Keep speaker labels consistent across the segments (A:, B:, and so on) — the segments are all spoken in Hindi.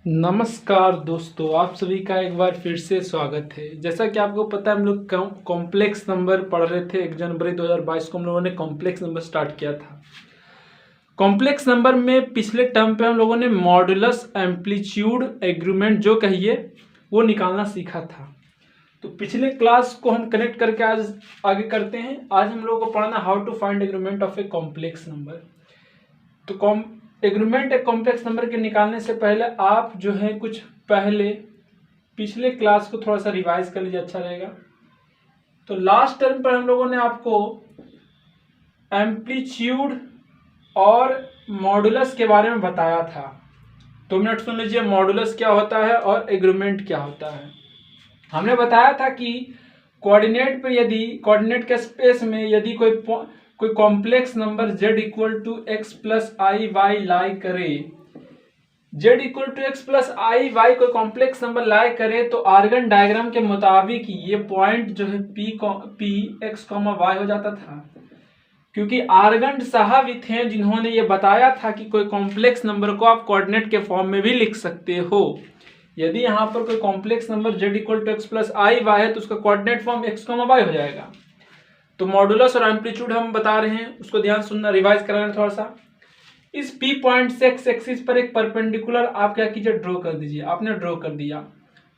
A: नमस्कार दोस्तों, आप सभी का एक बार फिर से स्वागत है। जैसा कि आपको पता है, हम लोग कॉम्प्लेक्स नंबर पढ़ रहे थे। 1 जनवरी 2022 को हम लोगों ने कॉम्प्लेक्स नंबर स्टार्ट किया था। कॉम्प्लेक्स नंबर में पिछले टर्म पे हम लोगों ने मॉडुलस, एम्पलीट्यूड, एग्रीगेंट जो कहिए वो निकालना सीखा था। तो पिछले क्लास को हम कनेक्ट करके आज आगे करते हैं। आज हम लोगों को पढ़ना how to find argument of a complex number. तो एग्रीगेंट एक कॉम्प्लेक्स नंबर के निकालने से पहले आप जो है कुछ पहले पिछले क्लास को थोड़ा सा रिवाइज कर लीजिए, अच्छा रहेगा। तो लास्ट टर्म पर हम लोगों ने आपको एम्पलीट्यूड और मॉडुलस के बारे में बताया था। 2 मिनट सुन लीजिए, मॉडुलस क्या होता है और एग्रीगेंट क्या होता है। हमने बताया था कि कोऑर्डिनेट पे यदि कोऑर्डिनेट के स्पेस में यदि कोई complex number z equal to x plus i y lie करे, z equal to x plus i y कोई कॉम्प्लेक्स नंबर लाई करे तो आर्गन डायग्राम के मुताबिक ये पॉइंट जो है p x कॉमा y हो जाता था, क्योंकि आर्गन साहब थे जिन्होंने ये बताया था कि कोई कॉम्प्लेक्स नंबर को आप कोऑर्डिनेट के फॉर्म में भी लिख सकते हो। यदि यहाँ पर कोई complex number z equal to x plus i y है तो उसका coordinate form x comma y हो जाएगा। तो मॉडुलस और एम्पलीट्यूड हम बता रहे हैं, उसको ध्यान सुनना, रिवाइज कराना थोड़ा सा। इस P पॉइंट से x एक्सिस पर एक परपेंडिकुलर आप क्या कीजिए, ड्रॉ कर दीजिए। आपने ड्रॉ कर दिया,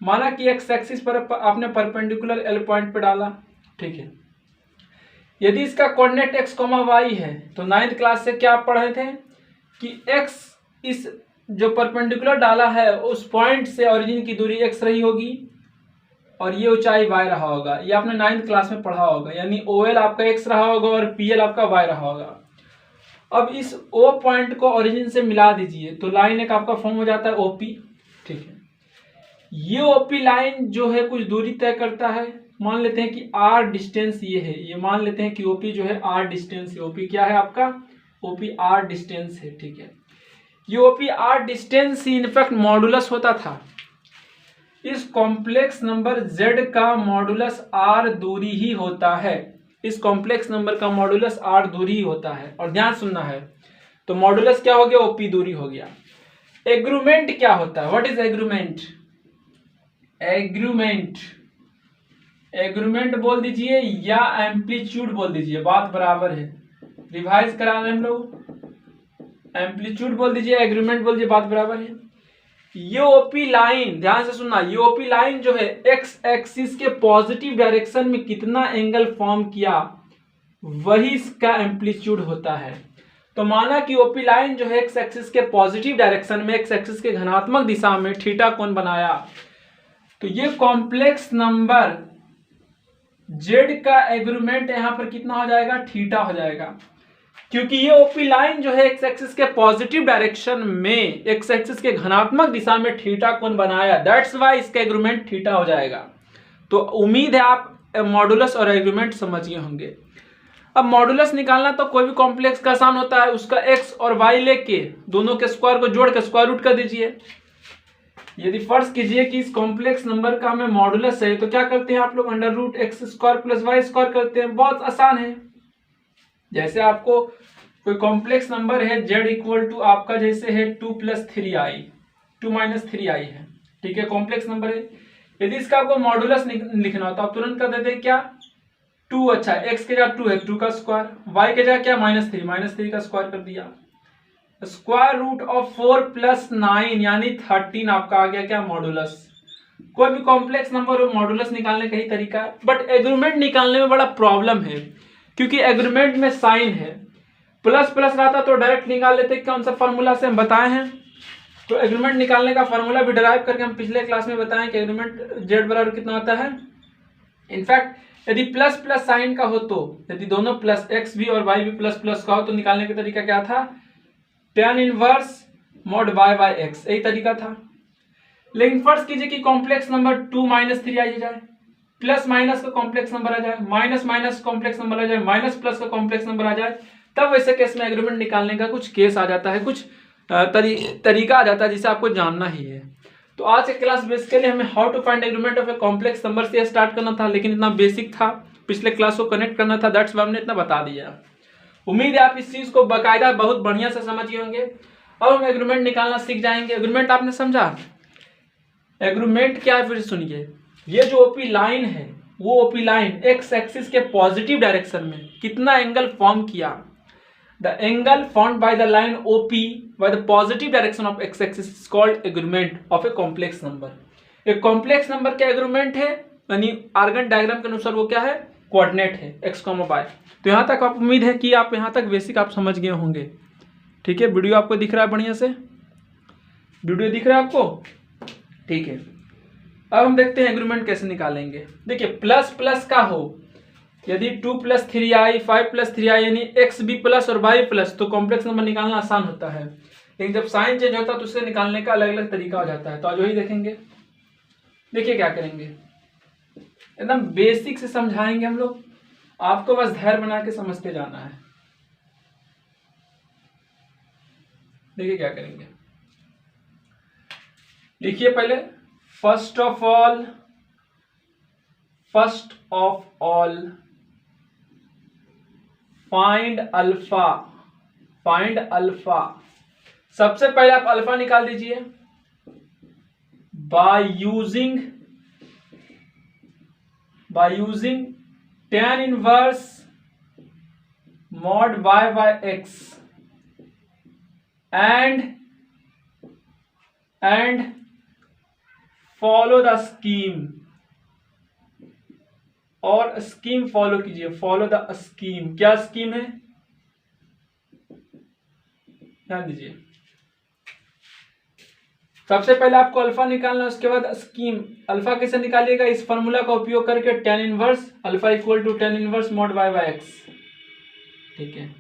A: माना कि x एक्सिस पर आपने परपेंडिकुलर L पॉइंट पर डाला, ठीक है। यदि इसका कोऑर्डिनेट x कॉमा y है तो 9th क्लास से क्या आप पढ़ रहे थे कि x इस जो परपेंडिकुलर डाला है उस पॉइंट से ओरिजिन की दूरी x रही होगी और ये ऊंचाई y रहा होगा। ये आपने 9th क्लास में पढ़ा होगा, यानी OL आपका x रहा होगा और PL आपका y रहा होगा। अब इस O पॉइंट को ओरिजिन से मिला दीजिए तो लाइन एक आपका फॉर्म हो जाता है OP, ठीक है। ये OP लाइन जो है कुछ दूरी तय करता है। मान लेते हैं कि R डिस्टेंस ये है, ये मान लेते हैं कि OP जो है R डिस्टेंस है। OP क्या है आपका? OP R डिस्टेंस है, ठीक है। ये OP R डिस्टेंस ही इनफैक्ट मॉडुलस होता था। इस कॉम्प्लेक्स नंबर z का मॉडुलस r दूरी ही होता है। इस कॉम्प्लेक्स नंबर का मॉडुलस r दूरी ही होता है। और ध्यान सुनना है, तो मॉडुलस क्या हो गया? OP दूरी हो गया। एग्रीगेंट क्या होता है? What is एग्रीगेंट? एग्रीगेंट बोल दीजिए या एम्पलीट्यूड बोल दीजिए, बात बराबर है। रिवाइज करा रहे हम लोग। एम्पलीट्यूड बोल दीजिए, एग्रीगेंट बोल दीजिए, बात बराबर है। ये ओपी लाइन, ध्यान से सुनना, ये ओपी लाइन जो है एक्स एक्सिस के पॉजिटिव डायरेक्शन में कितना एंगल फॉर्म किया वही इसका एम्पलीट्यूड होता है। तो माना कि ओपी लाइन जो है एक्स एक्सिस के पॉजिटिव डायरेक्शन में एक्स एक्सिस के धनात्मक दिशा में थीटा कोण बनाया, तो ये कॉम्प्लेक्स नंबर जेड का एग्रीगेंट यहां पर कितना हो जाएगा? थीटा हो जाएगा, क्योंकि ये ओपी लाइन जो है एक्स एक्सिस के पॉजिटिव डायरेक्शन में एक्स एक्सिस के धनात्मक दिशा में थीटा कोण बनाया, दैट्स वाई इसका एग्रीगेंट थीटा हो जाएगा। तो उम्मीद है आप मॉडुलस और एग्रीगेंट समझ गए होंगे। अब मॉडुलस निकालना तो कोई भी कॉम्प्लेक्स का आसान होता है, उसका एक्स और वाई लेके दोनों के स्क्वायर को जोड़ के स्क्वायर रूट कर दीजिए। यदि फर्ज कीजिए कि इस कॉम्प्लेक्स नंबर का हमें मॉडुलस है तो क्या करते हैं आप लोग? Under root x square plus y square करते हैं। बहुत आसान है। जैसे आपको कोई कॉम्प्लेक्स नंबर है z इक्वल टू आपका जैसे है 2 प्लस 3i, 2 माइनस 3i है, ठीक है, कॉम्प्लेक्स नंबर है। यदि इसका आपको मॉडुलस लिखना हो तो आप तुरंत कर देते हैं क्या? 2, अच्छा x के जगह 2 है, 2 का स्क्वायर, y के जगह क्या? -3 का स्क्वायर कर दिया। स्क्वायर रूट ऑफ 4 प्लस 9 यानी 13 आपका आ गया क्या? मॉडुलस। कोई भी कॉम्प्लेक्स नंबर हो मॉडुलस निकालने का ही तरीका है, बट एग्रीगेंट निकालने में बड़ा प्रॉब्लम है, क्योंकि एग्रीगेंट में साइन है। प्लस प्लस रहता तो डायरेक्ट निकाल लेते, कौन सा फॉर्मूला से हम बताए हैं। तो एग्रीगेंट निकालने का फॉर्मूला भी डिराइव करके हम पिछले क्लास में बताएं कि एग्रीगेंट z बराबर कितना होता है। इनफैक्ट यदि प्लस प्लस साइन का हो तो यदि दोनों प्लस x भी और y भी प्लस प्लस का हो तो निकालने का तरीका क्या था? tan inverse mod y by x, यही तरीका था। लेकिन फर्ज कीजिए कि कॉम्प्लेक्स नंबर 2 माइनस 3 आ जाए, प्लस माइनस का कॉम्प्लेक्स नंबर आ जाए, माइनस माइनस कॉम्प्लेक्स नंबर आ जाए, माइनस प्लस का कॉम्प्लेक्स नंबर आ जाए, तब वैसे केस में एग्रीगेंट निकालने का कुछ केस आ जाता है, कुछ तरीका आ जाता है जिसे आपको जानना ही है। तो आज के क्लास बेसिकली हमें how to find argument of a complex number से स्टार्ट करना था, लेकिन इतना बेसिक था, पिछले क्लास को कनेक्ट करना था, दैट्स वाई हमने इतना बता दिया। उम्मीद है आप इस चीज को बाकायदा बहुत बढ़िया से समझ गए होंगे। अब हम एग्रीगेंट निकालना सीख जाएंगे। एग्रीगेंट आपने समझा? एग्रीमेंट क्या है फिर सुनिए, ये जो ओपी लाइन है वो ओपी लाइन एक्स एक्सिस के पॉजिटिव डायरेक्शन में कितना एंगल फॉर्म किया, the angle formed by the line OP by the positive direction of x axis is called agreement of a complex number. एक कॉम्प्लेक्स नंबर का एग्रीमेंट है, यानी आर्गन डायग्राम के अनुसार वो क्या है, कोऑर्डिनेट है एक्स वाई। तो यहाँ तक आप उम्मीद है कि आप यहाँ तक बेसिक आप समझ गए होंगे। ठीक है, वीडियो आपको दिख रहा है बढ़िया से, वीडियो दिख रहा है आपको? ठीक है, अब हम देखते हैं एग्रीमेंट कैसे निकालेंगे। देखिए प्लस प्लस का हो, यदि 2 + 3i 5 + 3i यानी x भी प्लस और y प्लस, तो कॉम्प्लेक्स नंबर निकालना आसान होता है। लेकिन जब साइन चेंज होता है तो उससे निकालने का अलग अलग तरीका हो जाता है। तो आज वही देखेंगे। देखिए क्या करेंगे, एकदम बेसिक से समझाएंगे हम लोग, आपको बस धैर्य बना के समझते जाना है। देखिए क्या करेंगे, लिखिए पहले first of all find alpha. सबसे पहले आप अल्फा निकाल दीजिए by using tan inverse mod y/x and follow the scheme, और स्कीम फॉलो कीजिए, फॉलो द स्कीम। क्या स्कीम है, ध्यान दीजिए। सबसे पहले आपको अल्फा निकालना है, उसके बाद स्कीम। अल्फा कैसे निकालिएगा, इस फॉर्मूला का उपयोग करके tan inverse alpha equal to tan inverse mod y/x। ठीक है,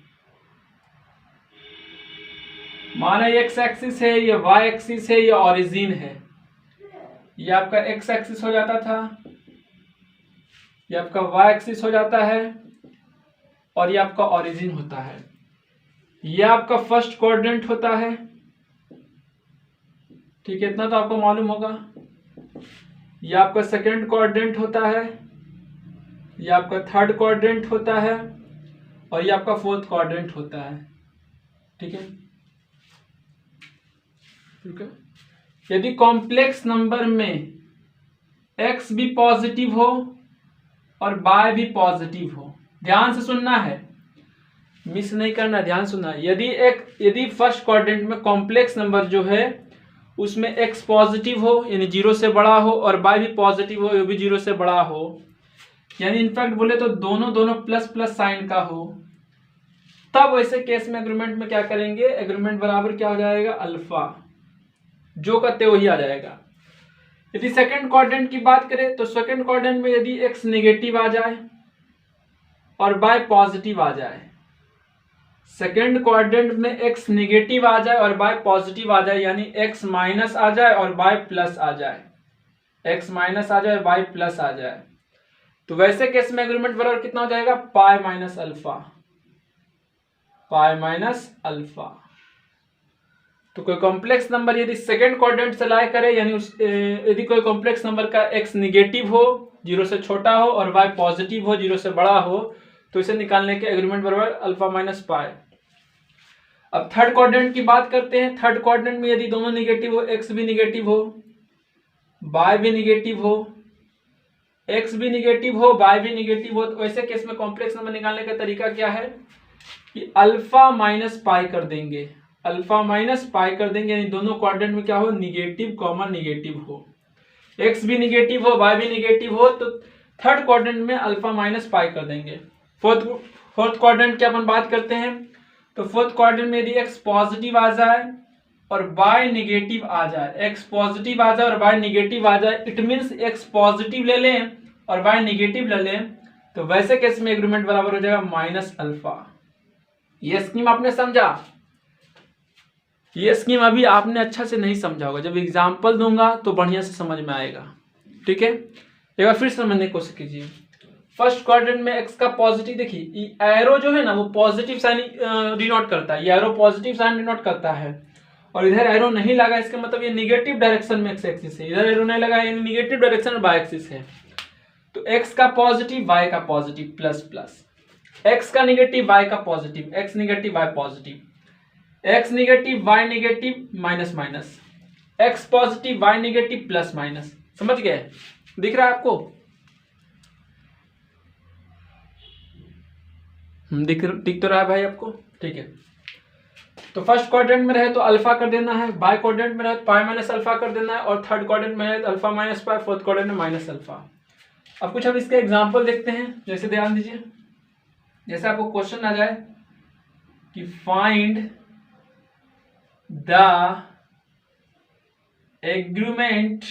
A: माना ये एक्स एक्सिस है, ये वाई एक्सिस है, ये ओरिजिन है। ये आपका एक्स एक्सिस हो जाता था, ये आपका वाई एक्सिस हो जाता है, और ये आपका ओरिजिन होता है। ये आपका फर्स्ट कोऑर्डिनेट होता है। ठीक है, इतना तो आपको मालूम होगा। ये आपका सेकंड कोऑर्डिनेट होता है, ये आपका थर्ड कोऑर्डिनेट होता है, और ये आपका फोर्थ कोऑर्डिनेट होता है। ठीक है, ठीक है। यदि कॉम्प्लेक्स नंबर में x भी पॉजिटिव हो और y भी पॉजिटिव हो, ध्यान से सुनना है, मिस नहीं करना, ध्यान सुनना। यदि फर्स्ट क्वाड्रेंट में कॉम्प्लेक्स नंबर जो है उसमें x पॉजिटिव हो यानी 0 से बड़ा हो, और y भी पॉजिटिव हो, ये भी 0 से बड़ा हो, यानी इनफैक्ट बोले तो दोनों प्लस प्लस साइन का हो, तब ऐसे केस में एग्रीमेंट में क्या करेंगे, एग्रीमेंट बराबर क्या हो जाएगा, अल्फा। जो करते वही आ जाएगा। यदि सेकंड क्वाड्रेंट की बात करें तो सेकंड क्वाड्रेंट में यदि x नेगेटिव आ जाए और y पॉजिटिव आ जाए, सेकंड क्वाड्रेंट में x नेगेटिव आ जाए और y पॉजिटिव आ जाए, यानी x माइनस आ जाए और y प्लस आ जाए, x माइनस आ जाए और y प्लस आ जाए, तो वैसे केस में एग्रीमेंट बराबर कितना हो जाएगा, पाई माइनस अल्फा। तो कोई कॉम्प्लेक्स नंबर यदि सेकंड क्वाड्रेंट से लाई करे, यानी यदि कोई कॉम्प्लेक्स नंबर का x निगेटिव हो 0 से छोटा हो और y पॉजिटिव हो 0 से बड़ा हो, तो इसे निकालने के एग्रीमेंट बराबर अल्फा माइनस पाई। अब थर्ड क्वाड्रेंट की बात करते हैं। थर्ड क्वाड्रेंट में यदि दोनों निगेटिव हो, x भी निगेटिव हो, y भी निगेटिव हो, x भी निगेटिव हो, y भी निगेटिव हो, तो वैसे केस में कॉम्प्लेक्स नंबर निकालने का तरीका क्या है कि अल्फा माइनस पाई कर देंगे, यानी दोनों क्वाड्रेंट में क्या हो, निगेटिव कॉमन निगेटिव हो, x भी निगेटिव हो, y भी निगेटिव हो, तो थर्ड क्वाड्रेंट में अल्फा माइनस पाई कर देंगे। फोर्थ क्वाड्रेंट की अपन बात करते हैं, तो फोर्थ क्वाड्रेंट में यदि x पॉजिटिव आ जाए और y निगेटिव आ जाए, x पॉजिटिव आ जाए और y निगेटिव आ जाए, इट मीन्स x पॉजिटिव ले लें और y निगेटिव ले लें, तो वैसे केस में एग्रीमेंट बराबर हो जाएगा माइनस अल्फा। ये स्कीम आपने समझा? ये स्कीम अभी आपने अच्छा से नहीं समझा होगा, जब एग्जाम्पल दूंगा तो बढ़िया से समझ में आएगा। ठीक है, एक बार फिर समझने की कोशिश कीजिए। फर्स्ट क्वाड्रेंट में x का पॉजिटिव, देखिए एरो जो है ना वो पॉजिटिव साइन डिनोट करता है, ये एरो पॉजिटिव साइन डिनोट करता है, और इधर एरो नहीं लगा, इसका मतलब ये निगेटिव डायरेक्शन में x एक्सिस है, इधर एरो नहीं लगा यानी निगेटिव डायरेक्शन में y एक्सिस है। तो x का पॉजिटिव y का पॉजिटिव प्लस प्लस, x का निगेटिव y का positive, x negative y positive, x negative y negative minus minus, x positive y negative plus minus. समझ गए? दिख रहा है आपको? दिख तो रहा है भाई आपको? ठीक है। तो फर्स्ट क्वाड्रेंट में रहे तो अल्फा कर देना है, बाई क्वाड्रेंट में रहे तो पाई माइनस अल्फा कर देना है, और थर्ड क्वाड्रेंट में रहे तो अल्फा माइनस पाई, फोर्थ क्वाड्रेंट में माइनस अल्फा। अब कुछ हम इसके एग्जाम्पल देखते हैं। जैसे ध्यान दीजिए, जैसे आपको क्वेश्चन आ जाए कि find the argument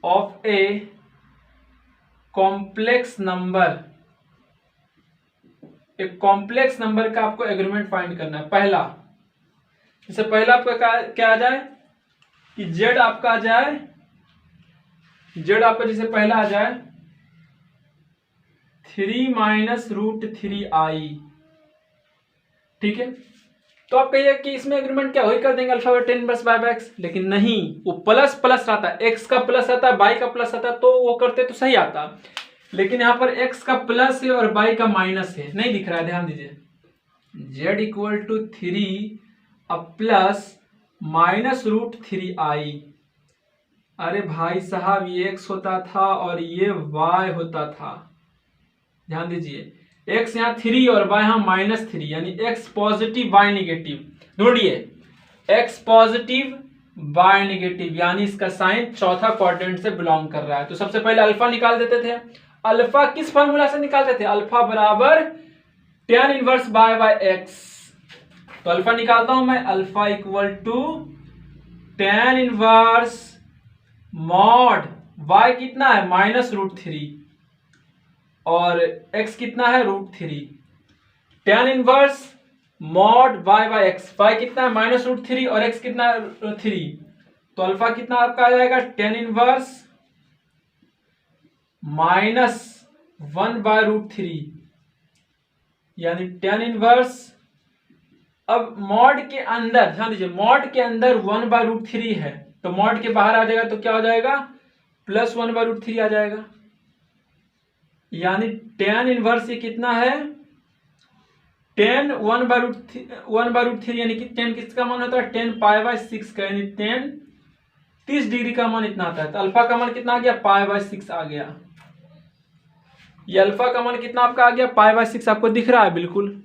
A: of a complex number, एक कॉम्प्लेक्स नंबर का आपको एग्रीमेंट फाइंड करना है। पहला, जैसे पहला आपका क्या आ जाए कि जेड आपका आ जाए, जेड आपका जैसे पहला आ जाए 3 माइनस रूट 3i। ठीक है, तो आप कहिए कि इसमें एग्रीमेंट क्या वही कर देंगे alpha by 10 inverse by by x, लेकिन नहीं, वो प्लस प्लस आता है, एक्स का प्लस आता है, बाई का प्लस आता है, तो वो करते तो सही आता, लेकिन यहाँ पर एक्स का प्लस है और बाई का माइनस है, नहीं दिख रहा है। ध्यान दीजिए, जेड इक्वल टू 3 अब प्लस माइनस रूट 3i। अरे भाई साहब, ये एक्स होता था और ये वाई होता था। ध्यान दीजिए, एक्स यहाँ 3 और वाई यहाँ -3, यानी एक्स पॉजिटिव वाई नेगेटिव। ढूंढिए, एक्स पॉजिटिव वाई नेगेटिव, यानी इसका साइन चौथा क्वाड्रेंट से बिलोंग कर रहा है। तो सबसे पहले अल्फा निकाल देते थे। अल्फा किस फॉर्मूला से निकालते थे? अल्फा बराबर tan inverse by by x. तो अल्फा निकालता हूं मैं, alpha equal to tan inverse mod y कितना है -√3 और x कितना है √3, tan inverse mod y by x, y कितना है -√3 और x कितना है 3, तो अल्फा कितना आपका आ जाएगा tan इनवर्स -1/√3, यानी tan इनवर्स। अब मॉड के अंदर ध्यान दीजिए, मॉड के अंदर 1/√3 है, तो मॉड के बाहर आ जाएगा तो क्या हो जाएगा +1/√3 आ जाएगा, यानी tan इनवर्स ये कितना है tan 1/√3, यानी कि tan किसका मान होता है tan π/6 का, यानी tan 30 डिग्री का मान इतना आता है। तो अल्फा का मान कितना आ गया π/6 आ गया। ये अल्फा का मान कितना आपका आ गया π/6, आपको दिख रहा है बिल्कुल।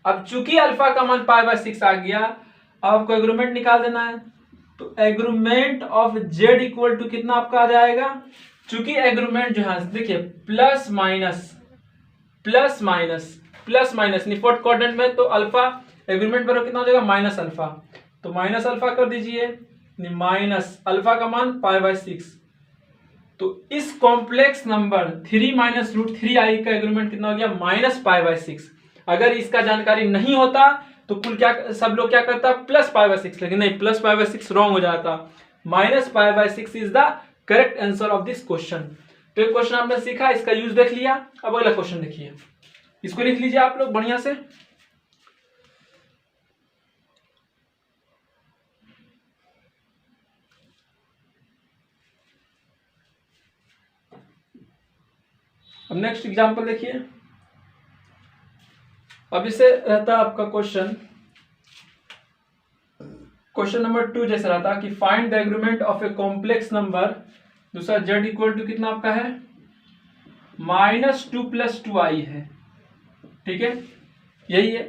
A: अब चूंकि अल्फा का मान π/6 आ गया, अब आपको एग्रीमेंट निकाल देना है। तो argument of z equal to कितना आपका आ जाएगा, चूंकि एग्रीमेंट जो है देखिए प्लस माइनस फोर्थ क्वाड्रेंट में, तो अल्फा एग्रीमेंट पर कितना हो जाएगा माइनस अल्फा, तो माइनस अल्फा कर दीजिए, माइनस अल्फा का मान π/6। तो इस कॉम्प्लेक्स नंबर 3 माइनस √3i का एग्रीमेंट कितना हो गया -π/6। अगर इसका जानकारी नहीं होता तो कुल क्या सब लोग क्या करता +π/6, लेकिन नहीं, +π/6 रॉन्ग हो जाता, -π/6 is the correct answer of this question. तो एक क्वेश्चन आपने सीखा, इसका यूज देख लिया। अब अगला क्वेश्चन देखिए, इसको लिख लीजिए आप लोग बढ़िया से। अब नेक्स्ट एग्जांपल देखिए। अब इसे रहता आपका क्वेश्चन नंबर 2 जैसा रहता कि find the argument of a complex number, दूसरा z इक्वल टू कितना आपका है -2 + 2i है। ठीक है, यही है।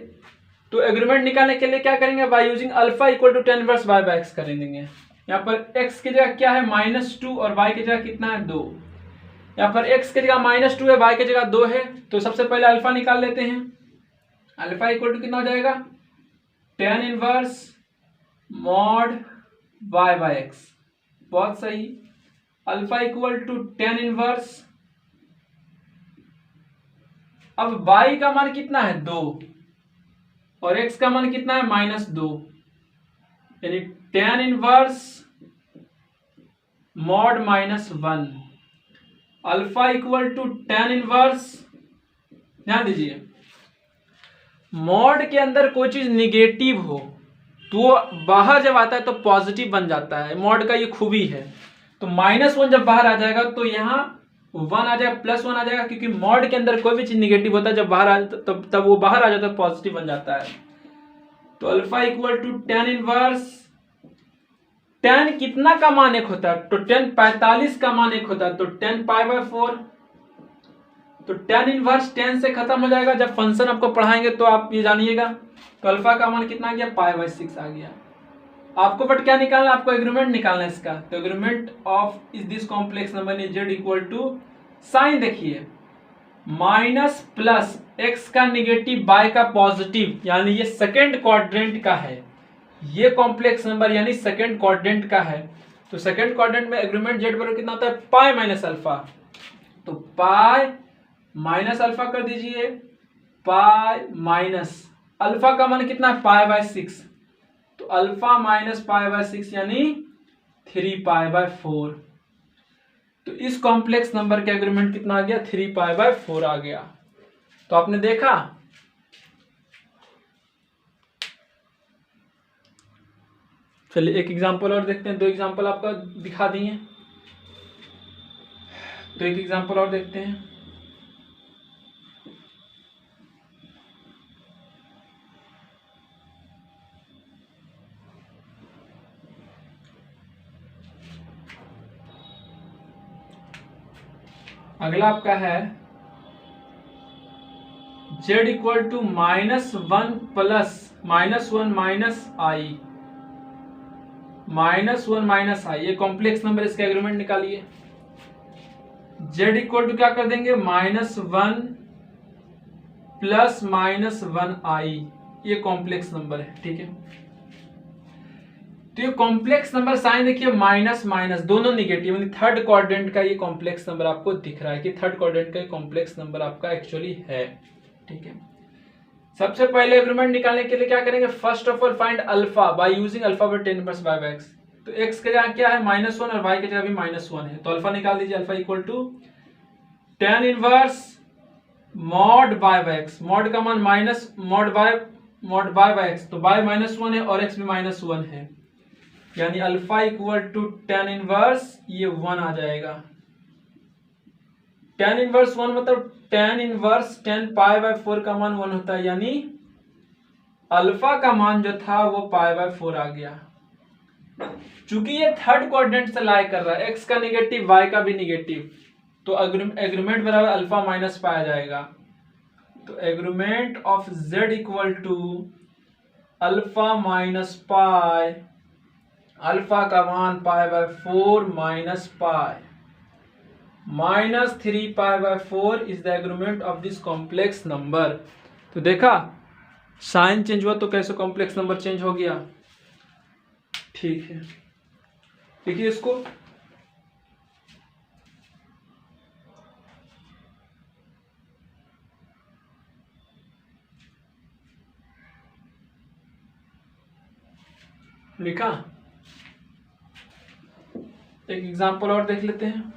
A: तो एग्रीमेंट निकालने के लिए क्या करेंगे, by using alpha equal to tan inverse y by x कर देंगे। यहाँ पर x की जगह क्या है -2 और y की जगह कितना है 2। यहाँ पर x की जगह -2 है, y की जगह 2 है, तो सबसे पहले अल्फा निकाल लेते हैं। अल्फा इक्वल टू कितना हो जाएगा tan inverse mod y by x, बहुत सही। Alpha equal to tan inverse, अब y का मान कितना है 2 और x का मान कितना है -2, यानी tan inverse mod -1। Alpha equal to tan inverse, ध्यान दीजिए, मॉड के अंदर कोई चीज निगेटिव हो तो बाहर जब आता है तो पॉजिटिव बन जाता है, मॉड का ये खूबी है। तो -1 जब बाहर आ जाएगा तो यहाँ 1 आ जाएगा, +1 आ जाएगा, क्योंकि मॉड के अंदर कोई भी चीज निगेटिव होता है जब बाहर आ तब वो बाहर आ जाता है पॉजिटिव बन जाता है। तो alpha equal to tan inverse, tan कितना का मान 1 होता है, तो tan 45 का मान 1 होता है, तो tan π/4, तो tan इनवर्स tan से खत्म हो जाएगा। जब फंक्शन आपको पढ़ाएंगे तो आप ये जानिएगा। तो अल्फा का मान कितना आ गया, π/6 आ गया। आपको बट क्या निकालना है, आपको एग्रीमेंट निकालना है इसका। तो argument of is this complex number in z equal to, sign देखिए माइनस प्लस x का निगेटिव y का पॉजिटिव, यानी ये सेकेंड क्वाड्रेंट का है, ये कॉम्प्लेक्स नंबर यानी सेकेंड क्वाड्रेंट का है। तो सेकेंड क्वाड्रेंट में एग्रीमेंट z बराबर कितना होता है, पाई माइनस अल्फा। तो पाई माइनस अल्फा कर दीजिए, पाई माइनस अल्फा का मान कितना है, π/6, तो अल्फा माइनस π/6 यानी 3π/4। तो इस कॉम्प्लेक्स नंबर का एग्रीमेंट कितना आ गया, 3π/4 आ गया। तो आपने देखा। चलिए एक एग्जांपल और देखते हैं, दो एग्जांपल आपका दिखा दिए, तो एक एग्जांपल और देखते हैं। अगला आपका है z equal to -1 plus -1 minus i, -1 minus i, ये कॉम्प्लेक्स नंबर, इसका एग्रीमेंट निकालिए। z इक्वल टू क्या कर देंगे, -1 प्लस -1 आई, ये कॉम्प्लेक्स नंबर है, ठीक है। तो ये कॉम्प्लेक्स नंबर साइन देखिए माइनस माइनस दोनों निगेटिव, यानी थर्ड क्वाड्रेंट का ये कॉम्प्लेक्स नंबर आपको दिख रहा है कि थर्ड क्वाड्रेंट का कॉम्प्लेक्स नंबर आपका एक्चुअली है, ठीक है। सबसे पहले एग्रीमेंट निकालने के लिए क्या करेंगे, first of all find alpha by using alpha by tan inverse y/x। तो x के जगह क्या है, -1 और y के जगह भी -1 है, तो अल्फा निकाल दीजिए। Alpha equal to tan inverse mod y/x, mod का मान माइनस मॉड y/x, तो y -1 है और x भी -1 है, यानी alpha equal to tan inverse ये 1 आ जाएगा। tan इनवर्स 1 मतलब tan इनवर्स tan π/4 का मान 1 होता है, यानी अल्फा का मान जो था वो π/4 आ गया। चूंकि ये थर्ड क्वाड्रेंट से लाई कर रहा है, x का निगेटिव y का भी निगेटिव, तो एग्रीमेंट बराबर अल्फा माइनस पाई आ जाएगा। तो argument of z equal to alpha minus pi, alpha का मान π/4 minus pi, -3π/4 is the argument of this complex number. तो देखा साइन चेंज हुआ तो कैसे कॉम्प्लेक्स नंबर चेंज हो गया, ठीक है। देखिए इसको, लिखा। एक एग्जांपल और देख लेते हैं।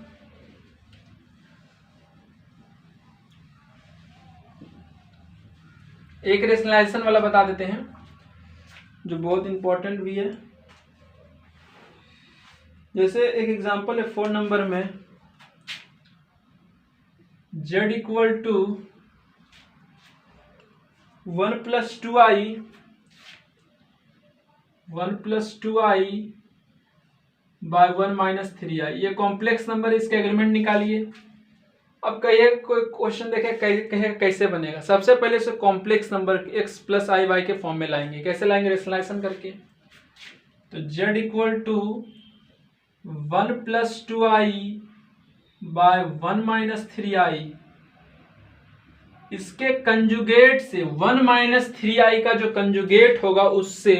A: एक रेशनलाइजेशन वाला बता देते हैं जो बहुत इंपॉर्टेंट भी है। जैसे एक एग्जांपल है 4 नंबर में, z equal to 1 + 2i, 1 + 2i bye 1 - 3i, ये कॉम्प्लेक्स नंबर, इसका एग्रीमेंट निकालिए। अब कहिए कोई क्वेश्चन देखे कहे कैसे बनेगा। सबसे पहले इसे complex number x + i y के फॉर्म में लाएंगे। कैसे लाएंगे, रेशनलाइजेशन करके। तो z equal to 1 + 2i bye 1 - 3i, इसके कंजुगेट से 1 - 3i का जो कंजुगेट होगा उससे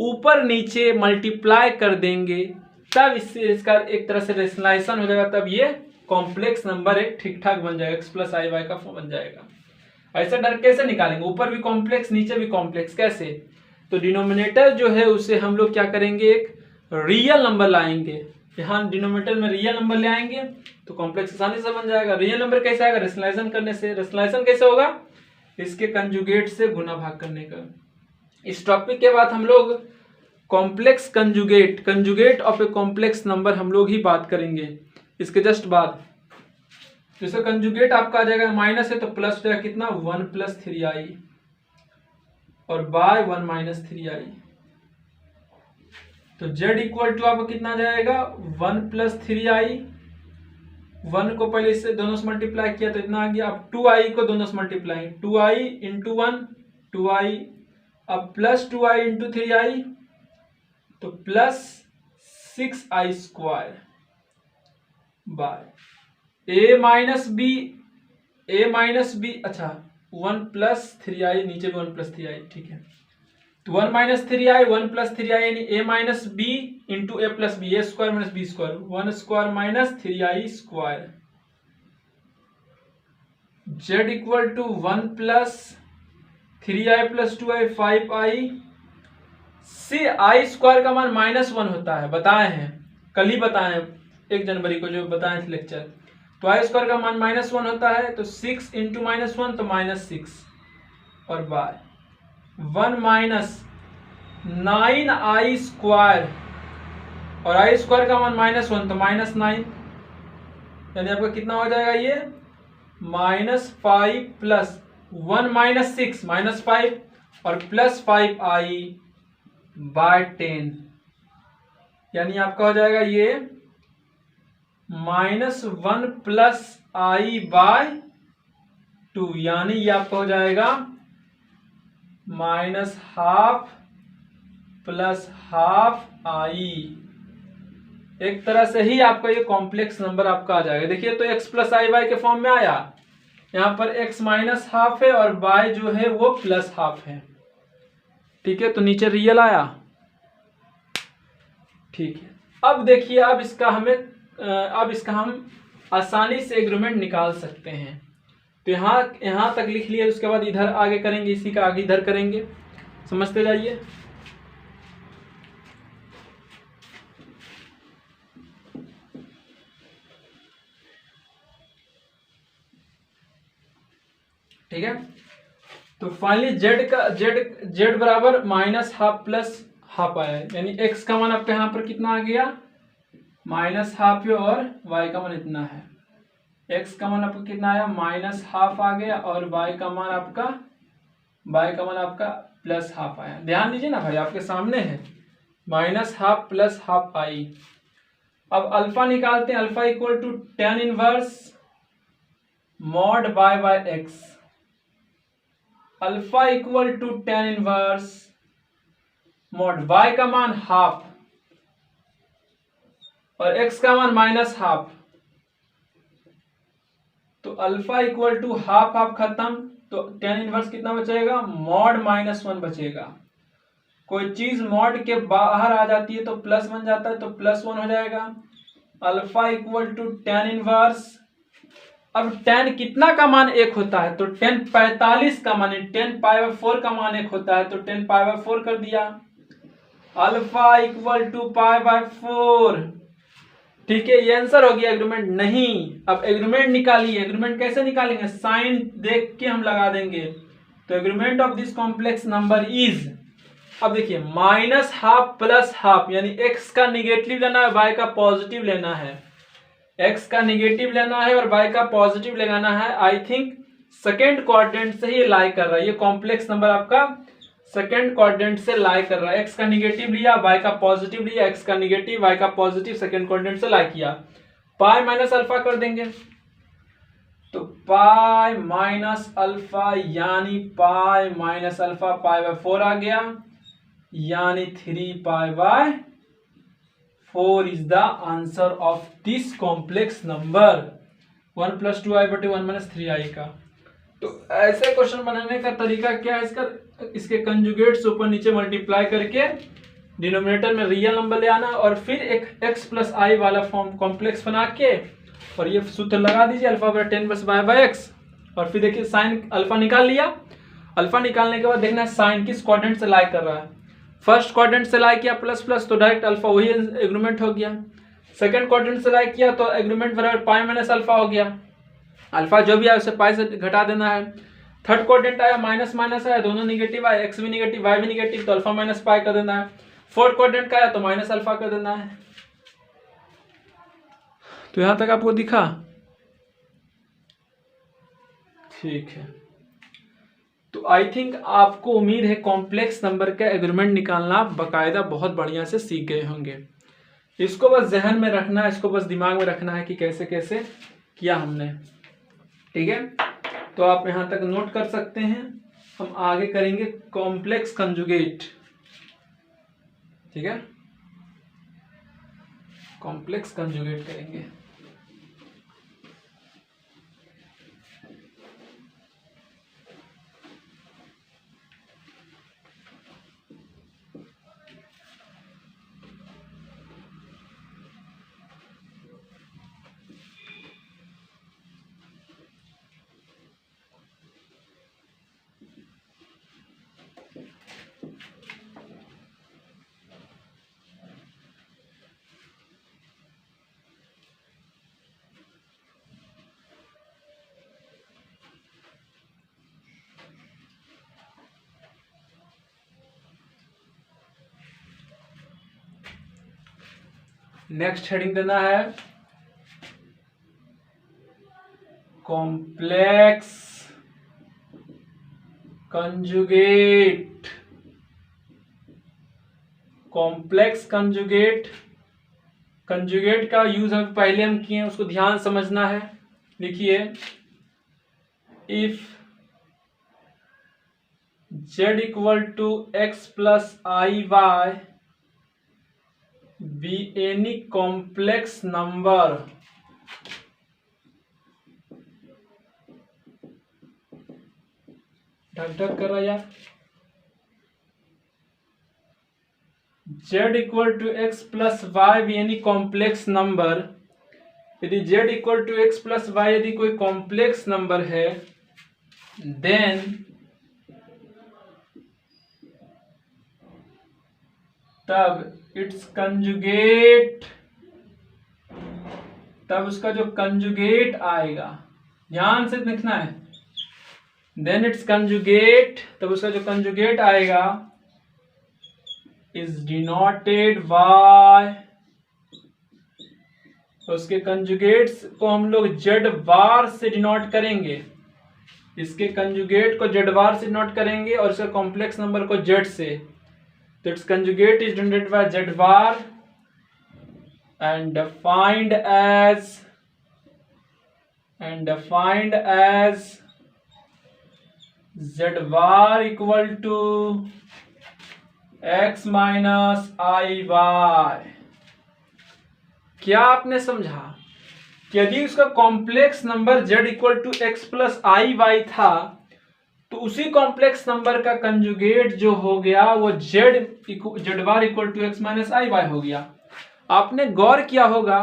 A: ऊपर नीचे मल्टीप्लाई कर देंगे, तब इससे इसका एक तरह से रेशनलाइजेशन हो जाएगा, तब ये कॉम्प्लेक्स नंबर एक ठीक ठाक बन जाएगा, x + i y का फॉर्म बन जाएगा। ऐसा डर कैसे निकालेंगे, ऊपर भी कॉम्प्लेक्स नीचे भी कॉम्प्लेक्स, कैसे। तो डिनोमिनेटर जो है उसे हम लोग क्या करेंगे, एक रियल नंबर लाएंगे। यहाँ डिनोमिनेटर में रियल नंबर ले आएंगे तो कॉम्प्लेक्स आसानी से बन जाएगा। रियल नंबर कैसे आएगा, रेशनलाइजेशन करने से। रेशनलाइजेशन कैसे होगा, इसके कंजुगेट से गुना भाग करने का। इस टॉपिक के बाद हम लोग complex conjugate of a complex number हम लोग ही बात करेंगे इसके जस्ट बाद। जैसे कंजुगेट आपका आ जाएगा माइनस है तो प्लस हो जाएगा कितना, 1 + 3i और बाय 1 माइनस 3i। तो z इक्वल टू आपको कितना जाएगा 1 प्लस 3i। 1 को पहले इससे दोनों से मल्टीप्लाई किया तो इतना आ गया। अब 2i को दोनों से मल्टीप्लाई 2i इंटू 1 2i, अब प्लस 2i इंटू 3i तो plus 6i square by a minus b. अच्छा 1 प्लस 3i, नीचे भी 1 प्लस 3i, ठीक है। तो 1 माइनस 3i 1 प्लस 3i यानी a minus b into a plus b, a square minus b square, 1 square minus 3i square. z equal to 1 plus 3i plus 2i 5i। See i square का मान -1 होता है, बताए हैं कल ही, बताए हैं 1 जनवरी को जो बताए थे लेक्चर। तो आई स्क्वायर का मान -1 होता है, तो 6 इंटू -1 तो -6 और बाय 1 माइनस 9i स्क्वायर, और आई स्क्वायर का मान -1 तो -9, यानी आपका कितना हो जाएगा ये -5 प्लस 1 माइनस 6 -5 और प्लस 5i बाय 10, यानी आपका हो जाएगा ये -1 प्लस i बाय 2, यानी ये आपका हो जाएगा -12 प्लस हाफ i। एक तरह से ही आपका ये कॉम्प्लेक्स नंबर आपका आ जाएगा। देखिए तो x प्लस आई वाई के फॉर्म में आया, यहाँ पर x माइनस हाफ है और y जो है वो प्लस हाफ है, ठीक है। तो नीचे रियल आया, ठीक है। अब देखिए अब इसका हम आसानी से एग्रीमेंट निकाल सकते हैं। तो यहाँ तक लिख लिए, उसके बाद इधर आगे करेंगे, इसी का आगे इधर करेंगे, समझते जाइए। ठीक है, तो फाइनली z बराबर -12 प्लस हाफ आया है, यानी x का मान आपका यहाँ पर कितना आ गया -12 और y का मान इतना है। x का मान आपका कितना आया -12 आ गया और y का मान आपका प्लस हाफ आया। ध्यान दीजिए ना भाई, आपके सामने है -12 प्लस हाफ i। अब अल्फा निकालते हैं, alpha equal to tan inverse mod y by x। Alpha equal to tan inverse mod y का मान हाफ और x का मान -12, तो अल्फा इक्वल टू हाफ खत्म, तो tan इनवर्स कितना बचेगा मॉड -1 बचेगा। कोई चीज मॉड के बाहर आ जाती है तो प्लस बन जाता है, तो +1 हो जाएगा। Alpha equal to tan inverse, अब tan कितना का मान 1 होता है, तो tan 45 का मान, tan π/4 का मान 1 होता है, तो tan π/4 कर दिया। अल्फा इक्वल टू π/4, ठीक है। ये आंसर हो गया एग्रीमेंट नहीं। अब एग्रीमेंट निकालिए, एग्रीमेंट कैसे निकालेंगे, साइन देख के हम लगा देंगे। तो argument of this complex number is, अब देखिए -12 प्लस हाफ, यानी x का निगेटिव लेना है, y का पॉजिटिव लेना है। x का निगेटिव लेना है और y का पॉजिटिव लगाना है। आई थिंक सेकेंड क्वाड्रेंट से ही लाई कर रहा है, ये कॉम्प्लेक्स नंबर आपका सेकेंड क्वाड्रेंट से लाई कर रहा है। x का निगेटिव लिया, y का पॉजिटिव लिया, x का निगेटिव y का पॉजिटिव, सेकेंड क्वाड्रेंट से लाई किया। पाई माइनस अल्फा कर देंगे, तो पाई माइनस अल्फा यानी पाई माइनस अल्फा π/4 आ गया, यानी 3π/4 is the answer of this complex number 1 + 2i/1 - 3i का। तो ऐसे क्वेश्चन बनाने का तरीका क्या है, इसके कंजुगेट से ऊपर नीचे मल्टीप्लाई करके डिनोमिनेटर में रियल नंबर ले आना और फिर एक x + i वाला फॉर्म कॉम्प्लेक्स बना के और ये सूत्र लगा दीजिए अल्फा बराबर 10 + y/x, और फिर देखिए साइन अल्फा निकाल लिया। अल्फा निकालने के बाद देखना साइन किस क्वाड्रेंट से लाई कर रहा है। फर्स्ट क्वाड्रेंट से लाई किया प्लस तो डायरेक्ट अल्फा वही एग्रीमेंट हो गया। सेकंड क्वाड्रेंट से लाई किया तो एग्रीमेंट बराबर पाई माइनस अल्फा हो गया। अल्फा जो भी आया उसे पाई से घटा देना है। थर्ड क्वाड्रेंट आया माइनस माइनस आया, दोनों निगेटिव आए, एक्स भी निगेटिव वाई भी निगेटिव, तो अल्फा माइनस पाई कर देना है। फोर्थ क्वाड्रेंट का आया तो माइनस अल्फा कर देना है। तो यहां तक आपको दिखा, ठीक है। तो आई थिंक आपको उम्मीद है कॉम्प्लेक्स नंबर का एग्रीमेंट निकालना बाकायदा बहुत बढ़िया से सीख गए होंगे। इसको बस जहन में रखना है, इसको बस दिमाग में रखना है कि कैसे कैसे किया हमने। ठीक है, तो आप यहाँ तक नोट कर सकते हैं। हम आगे करेंगे कॉम्प्लेक्स कंजुगेट। ठीक है, कॉम्प्लेक्स कंजुगेट करेंगे। नेक्स्ट हेडिंग देना है complex conjugate. Complex conjugate, conjugate का यूज हम पहले हम किए, उसको ध्यान समझना है। लिखिए, if z equal to x plus i y be any complex number ढक ढक कर रहा यार। z equal to x plus y भी एनी कॉम्प्लेक्स नंबर, यदि z equal to x plus y यदि कोई कॉम्प्लेक्स नंबर है, देन तब इट्स कंजुगेट, तब उसका जो कंजुगेट आएगा, ध्यान से लिखना है, देन इट्स कंजुगेट, तब उसका जो कंजुगेट आएगा इज डिनोटेड बाय, उसके कंजुगेट्स को हम लोग जेड बार से डिनोट करेंगे। इसके कंजुगेट को जेड बार से डिनोट करेंगे और इसका कॉम्प्लेक्स नंबर को जेड से। तो its conjugate is denoted by z bar and defined as z bar equal to x minus i y। क्या आपने समझा कि यदि उसका complex number z equal to x plus i y था, तो उसी कॉम्प्लेक्स नंबर का कंजुगेट जो हो गया वो z bar equal to x minus i y हो गया। आपने गौर किया होगा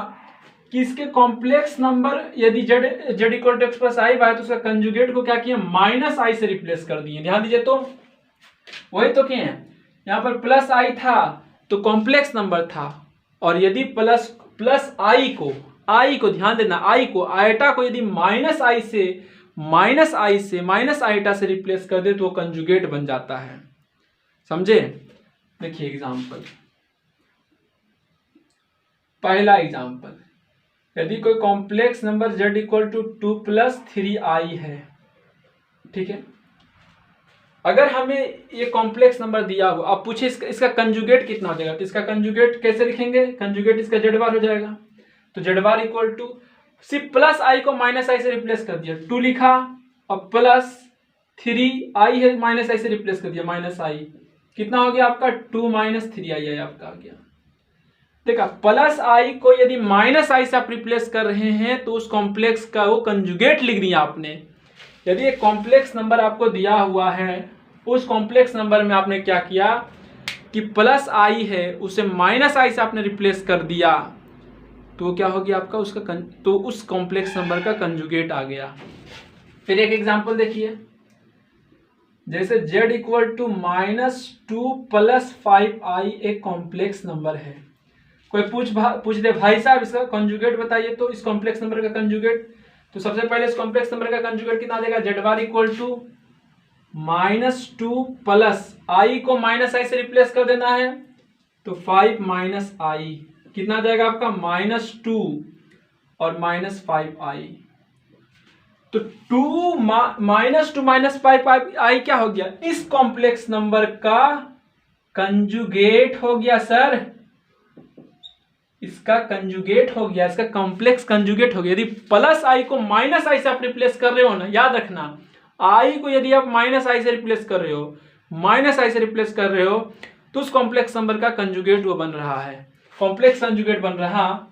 A: कि इसके कॉम्प्लेक्स नंबर यदि z equal to x plus i y, तो उसका कंजुगेट को क्या किया, माइनस आई से रिप्लेस कर दिए। ध्यान दीजिए, तो वही तो किए हैं। यहाँ पर प्लस आई था तो कॉम्प्लेक्स नंबर था, और यदि प्लस आई को ध्यान देना, आई को आयटा को यदि माइनस आइटा से रिप्लेस कर दे तो वो कंजुगेट बन जाता है। समझे? देखिए एग्जांपल, पहला एग्जांपल, यदि कोई complex number z equal to 2 plus 3i है, ठीक है, अगर हमें ये कॉम्प्लेक्स नंबर दिया हुआ, आप पूछे इसका कंजुगेट कितना हो जाएगा, तो इसका कंजुगेट कैसे लिखेंगे, कंजुगेट इसका जेड बार हो जाएगा। तो जेड बार इक्वल टू, सिर्फ प्लस आई को माइनस आई से रिप्लेस कर दिया, 2 लिखा, और प्लस 3i है माइनस आई से रिप्लेस कर दिया, माइनस आई, कितना हो गया आपका 2 माइनस 3i आपका आ गया। देखा, प्लस आई को यदि माइनस आई से आप रिप्लेस कर रहे हैं तो उस कॉम्प्लेक्स का वो कंजुगेट लिख दिया आपने। यदि एक कॉम्प्लेक्स नंबर आपको दिया हुआ है, उस कॉम्प्लेक्स नंबर में आपने क्या किया कि प्लस आई है उसे माइनस आई से आपने रिप्लेस कर दिया, तो क्या हो गया आपका उसका तो उस कॉम्प्लेक्स नंबर का कंजुगेट आ गया। फिर एक एग्जांपल देखिए, जैसे z equal to -2 plus 5i एक कॉम्प्लेक्स नंबर है। कोई पूछ दे भाई साहब इसका कंजुगेट बताइए, तो इस कॉम्प्लेक्स नंबर का कंजुगेट, तो सबसे पहले इस कॉम्प्लेक्स नंबर का कंजुगेट कितना देगा, z bar equal to -2 plus i को माइनस आई से रिप्लेस कर देना है, तो 5 माइनस आई कितना जाएगा आपका -2 और -5i। तो 2 माइनस 2 माइनस पाई आई क्या हो गया, इस कॉम्प्लेक्स नंबर का कंजुगेट हो गया सर, इसका कंजुगेट हो गया, इसका कॉम्प्लेक्स कंजुगेट हो गया। यदि प्लस आई को माइनस आई से आप रिप्लेस कर रहे हो ना, याद रखना, आई को यदि आप माइनस आई से रिप्लेस कर रहे हो, माइनस आई से रिप्लेस कर रहे हो, तो उस कॉम्प्लेक्स नंबर का कंजुगेट वो बन रहा है, कॉम्प्लेक्स कंजुगेट बन रहा।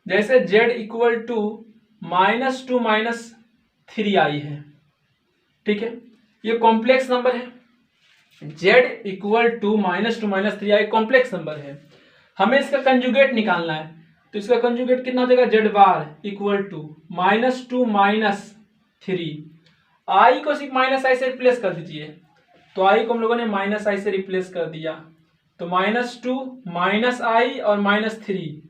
A: जैसे z इक्वल टू -2 - 3i है, ठीक है, ये कॉम्प्लेक्स नंबर है। z equal to -2 - 3i complex number है, हमें इसका कंजुगेट निकालना है। तो इसका कंजुगेट कितना हो जाएगा, z bar equal to -2 - 3, i को सिर्फ माइनस आई से रिप्लेस कर दीजिए, तो i को हम लोगों ने माइनस आई से रिप्लेस कर दिया, तो -2 -i और -3,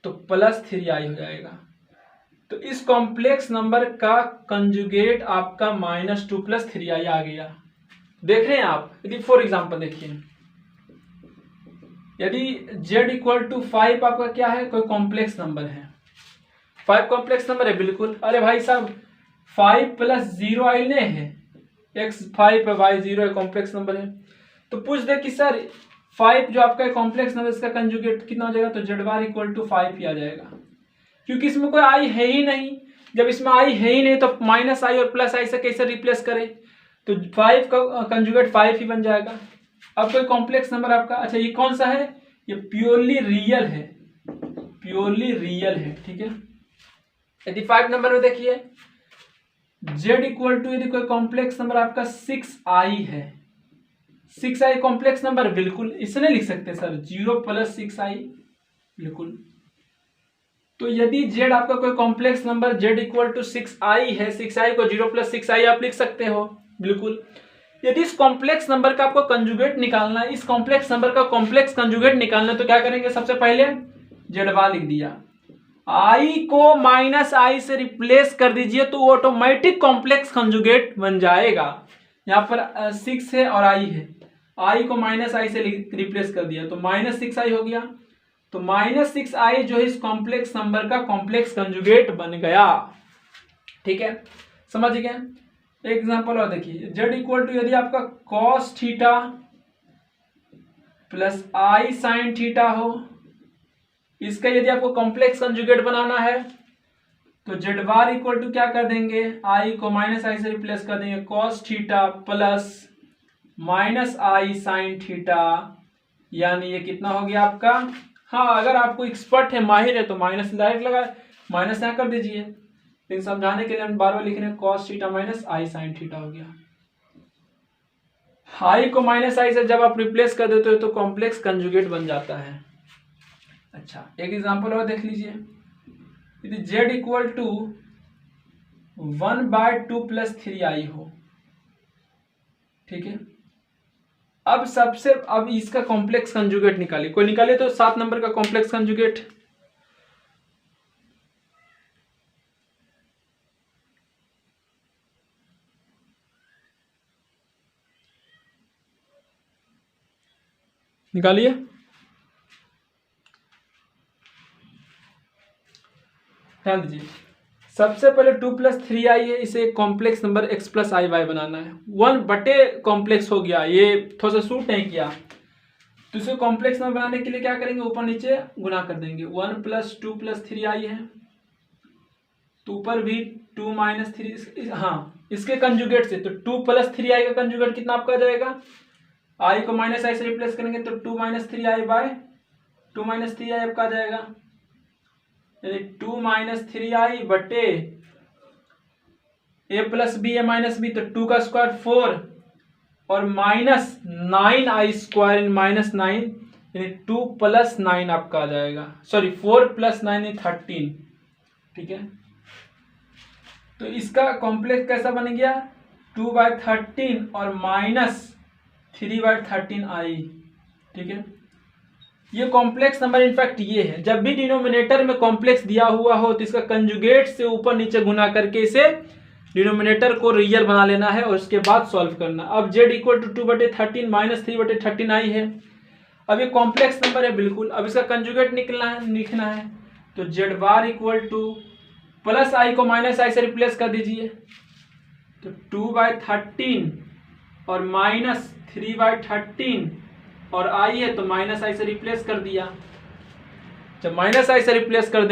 A: तो +3i हो जाएगा। तो इस कॉम्प्लेक्स नंबर का कंजुगेट आपका -2 + 3i आ गया। देख रहे हैं आप, यदि फॉर एग्जांपल देखिए, यदि z इक्वल टू 5 आपका क्या है, कोई कॉम्प्लेक्स नंबर है, 5 कॉम्प्लेक्स नंबर है बिल्कुल। अरे भाई साहब 5 + 0i ने है, x 5 है, y 0 है, कॉम्प्लेक्स नंबर है। तो पूछ दे कि सर 5 जो आपका कॉम्प्लेक्स नंबर, इसका कंजुगेट कितना हो जाएगा, तो z बार इक्वल टू 5 ही आ जाएगा, क्योंकि इसमें कोई आई है ही नहीं। जब इसमें आई है ही नहीं तो माइनस आई और प्लस आई से कैसे रिप्लेस करें, तो 5 का कंजुगेट 5 ही बन जाएगा। अब कोई कॉम्प्लेक्स नंबर आपका, अच्छा ये कौन सा है, ये प्योरली रियल है, प्योरली रियल है, ठीक है। यदि 5 नंबर में देखिए z इक्वल टू, यदि कोई कॉम्प्लेक्स नंबर आपका 6i है, 6i कॉम्प्लेक्स नंबर, बिल्कुल इसने लिख सकते हैं सर 0 + 6i, बिल्कुल। तो यदि z आपका कोई complex number z equal to 6i है, 6i को 0 + 6i आप लिख सकते हो, बिल्कुल। यदि इस कॉम्प्लेक्स नंबर का आपको कंजुगेट निकालना है, इस कॉम्प्लेक्स नंबर का कॉम्प्लेक्स कंजुगेट निकालना है, तो क्या करेंगे, सबसे पहले z बार लिख दिया, i को माइनस आई से रिप्लेस कर दीजिए, तो ऑटोमेटिक कॉम्प्लेक्स कंजुगेट बन जाएगा। यहाँ पर 6 है और i है, i को माइनस आई से रिप्लेस कर दिया, तो -6i हो गया। तो -6i जो है इस कॉम्प्लेक्स नंबर का कॉम्प्लेक्स कंजुगेट बन गया, ठीक है, समझ गए। एक एग्जांपल और देखिए, z इक्वल टू, यदि आपका cos theta plus i sin theta हो, इसका यदि आपको कॉम्प्लेक्स कंजुगेट बनाना है, तो z बार इक्वल टू क्या कर देंगे, i को माइनस आई से रिप्लेस कर देंगे, cos theta plus -i sin theta, यानी ये कितना हो गया आपका, हाँ अगर आपको एक्सपर्ट है, माहिर है, तो माइनस डायरेक्ट लगा, माइनस यहाँ कर दीजिए, लेकिन समझाने के लिए हम बार बार लिख रहे हैं, cos theta minus i sin theta हो गया। i को माइनस आई से जब आप रिप्लेस कर देते हो तो कॉम्प्लेक्स कंजुगेट बन जाता है। अच्छा एक एग्जांपल और देख लीजिए, यदि z इक्वल टू 1/2 + 3i हो, ठीक है। अब इसका कॉम्प्लेक्स कंजुगेट निकालिए, कोई निकाले तो 7 नंबर का कॉम्प्लेक्स कंजुगेट। निकालिए, ध्यान दीजिए, सबसे पहले 2 + 3i है, इसे कॉम्प्लेक्स नंबर x + iy बनाना है। 1 कॉम्प्लेक्स हो गया, ये थोड़ा सा सूट नहीं किया, तो इसे कॉम्प्लेक्स नंबर बनाने के लिए क्या करेंगे, ऊपर नीचे गुना कर देंगे। 1 + 2 + 3i है, तो ऊपर भी 2 - 3, हाँ इसके कंजुगेट से, तो 2 + 3i का कंजुगेट कितना आपका आ जाएगा, i को माइनस आई से रिप्लेस करेंगे, तो 2 - 3i बाय 2 - 3i आपका आ जाएगा, यानी 2 - 3i बटे a + b a - b, तो 2 का स्क्वायर 4 और -9i² -9, यानी 2 + 9 आपका आ जाएगा, सॉरी 4 + 9 13, ठीक है। तो इसका कॉम्प्लेक्स कैसा बन गया, 2/13 और -3/13i, ठीक है। ये कॉम्प्लेक्स नंबर इनफैक्ट ये है, जब भी डिनोमिनेटर में कॉम्प्लेक्स दिया हुआ हो तो इसका कंजुगेट से ऊपर नीचे गुना करके इसे डिनोमिनेटर को रियल बना लेना है और उसके बाद सॉल्व करना। अब z इक्वल टू 2/13 -3/13i है, अब ये कॉम्प्लेक्स नंबर है बिल्कुल। अब इसका कंजुगेट लिखना है, तो z bar equal two plus आई को माइनस आई से रिप्लेस कर दीजिए, तो 2/13 और माइनस 3/13 और आई है तो माइनस आई से रिप्लेस कर दिया। जब माइनस आई से रिप्लेस कर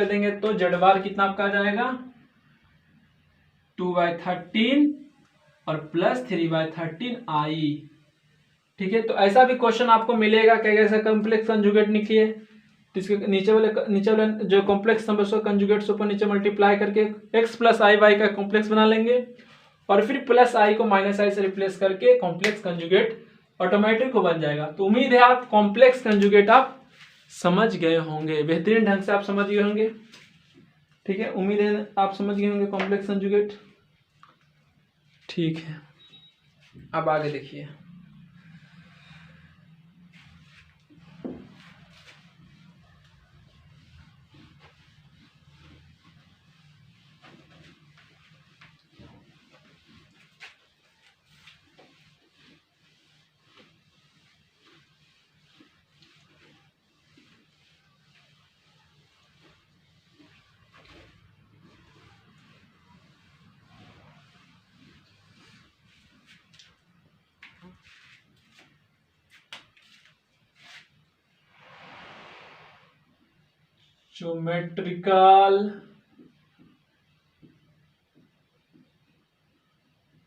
A: देंगे तो जेड बार कितना आपका आ जाएगा 2/13 और प्लस 3/13 आई। ठीक है, तो ऐसा भी क्वेश्चन आपको मिलेगा कि ऐसा कॉम्प्लेक्स कंजुगेट लिखिए, तो इसके नीचे वाले जो कॉम्प्लेक्स नंबर को कंजुगेट से ऊपर नीचे मल्टीप्लाई करके x प्लस आई वाई का कॉम्प्लेक्स बना लेंगे और फिर प्लस आई को माइनस आई से रिप्लेस करके कॉम्प्लेक्स कंजुगेट ऑटोमेटिक बन जाएगा। तो उम्मीद है आप कॉम्प्लेक्स कंजुगेट आप समझ गए होंगे, बेहतरीन ढंग से आप समझ गए होंगे। ठीक है, उम्मीद है आप समझ गए होंगे कॉम्प्लेक्स कंजुगेट। ठीक है, अब आगे देखिए।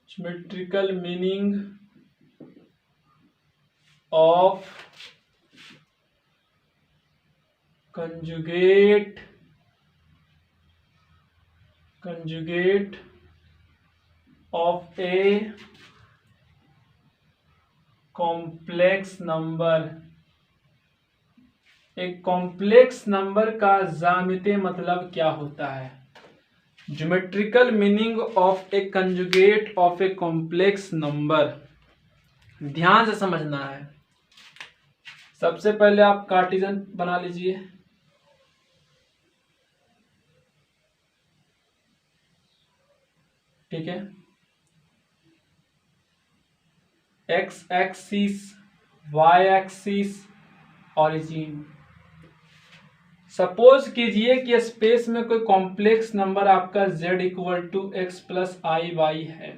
A: Geometrical meaning of conjugate of a complex number. एक कॉम्प्लेक्स नंबर का ज्यामितीय मतलब क्या होता है? Geometrical meaning of a conjugate of a complex number, ध्यान से समझना है। सबसे पहले आप कार्टेशियन बना लीजिए। ठीक है, x axis, y axis, origin. Suppose कीजिए कि स्पेस में कोई कॉम्प्लेक्स नंबर आपका z equal to x plus i y है।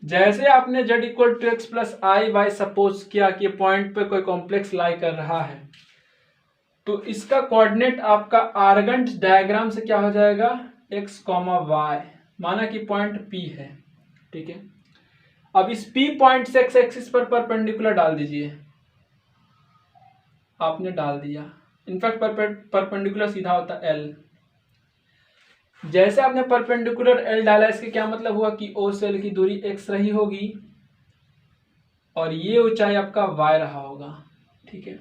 A: जैसे आपने z equal to x plus i y suppose किया कि पॉइंट पे कोई कॉम्प्लेक्स लाई कर रहा है, तो इसका कोऑर्डिनेट आपका आर्गेंट डायग्राम से क्या हो जाएगा x, y, माना कि पॉइंट P है। ठीक है, अब इस P पॉइंट से x एक्सिस पर परपेंडिकुलर डाल दीजिए। आपने डाल दिया, इनफैक्ट परपेंडिकुलर सीधा होता है L। जैसे आपने परपेंडिकुलर L डाला, इसके क्या मतलब हुआ कि O से L की दूरी x रही होगी और ये ऊंचाई आपका y रहा होगा। ठीक है,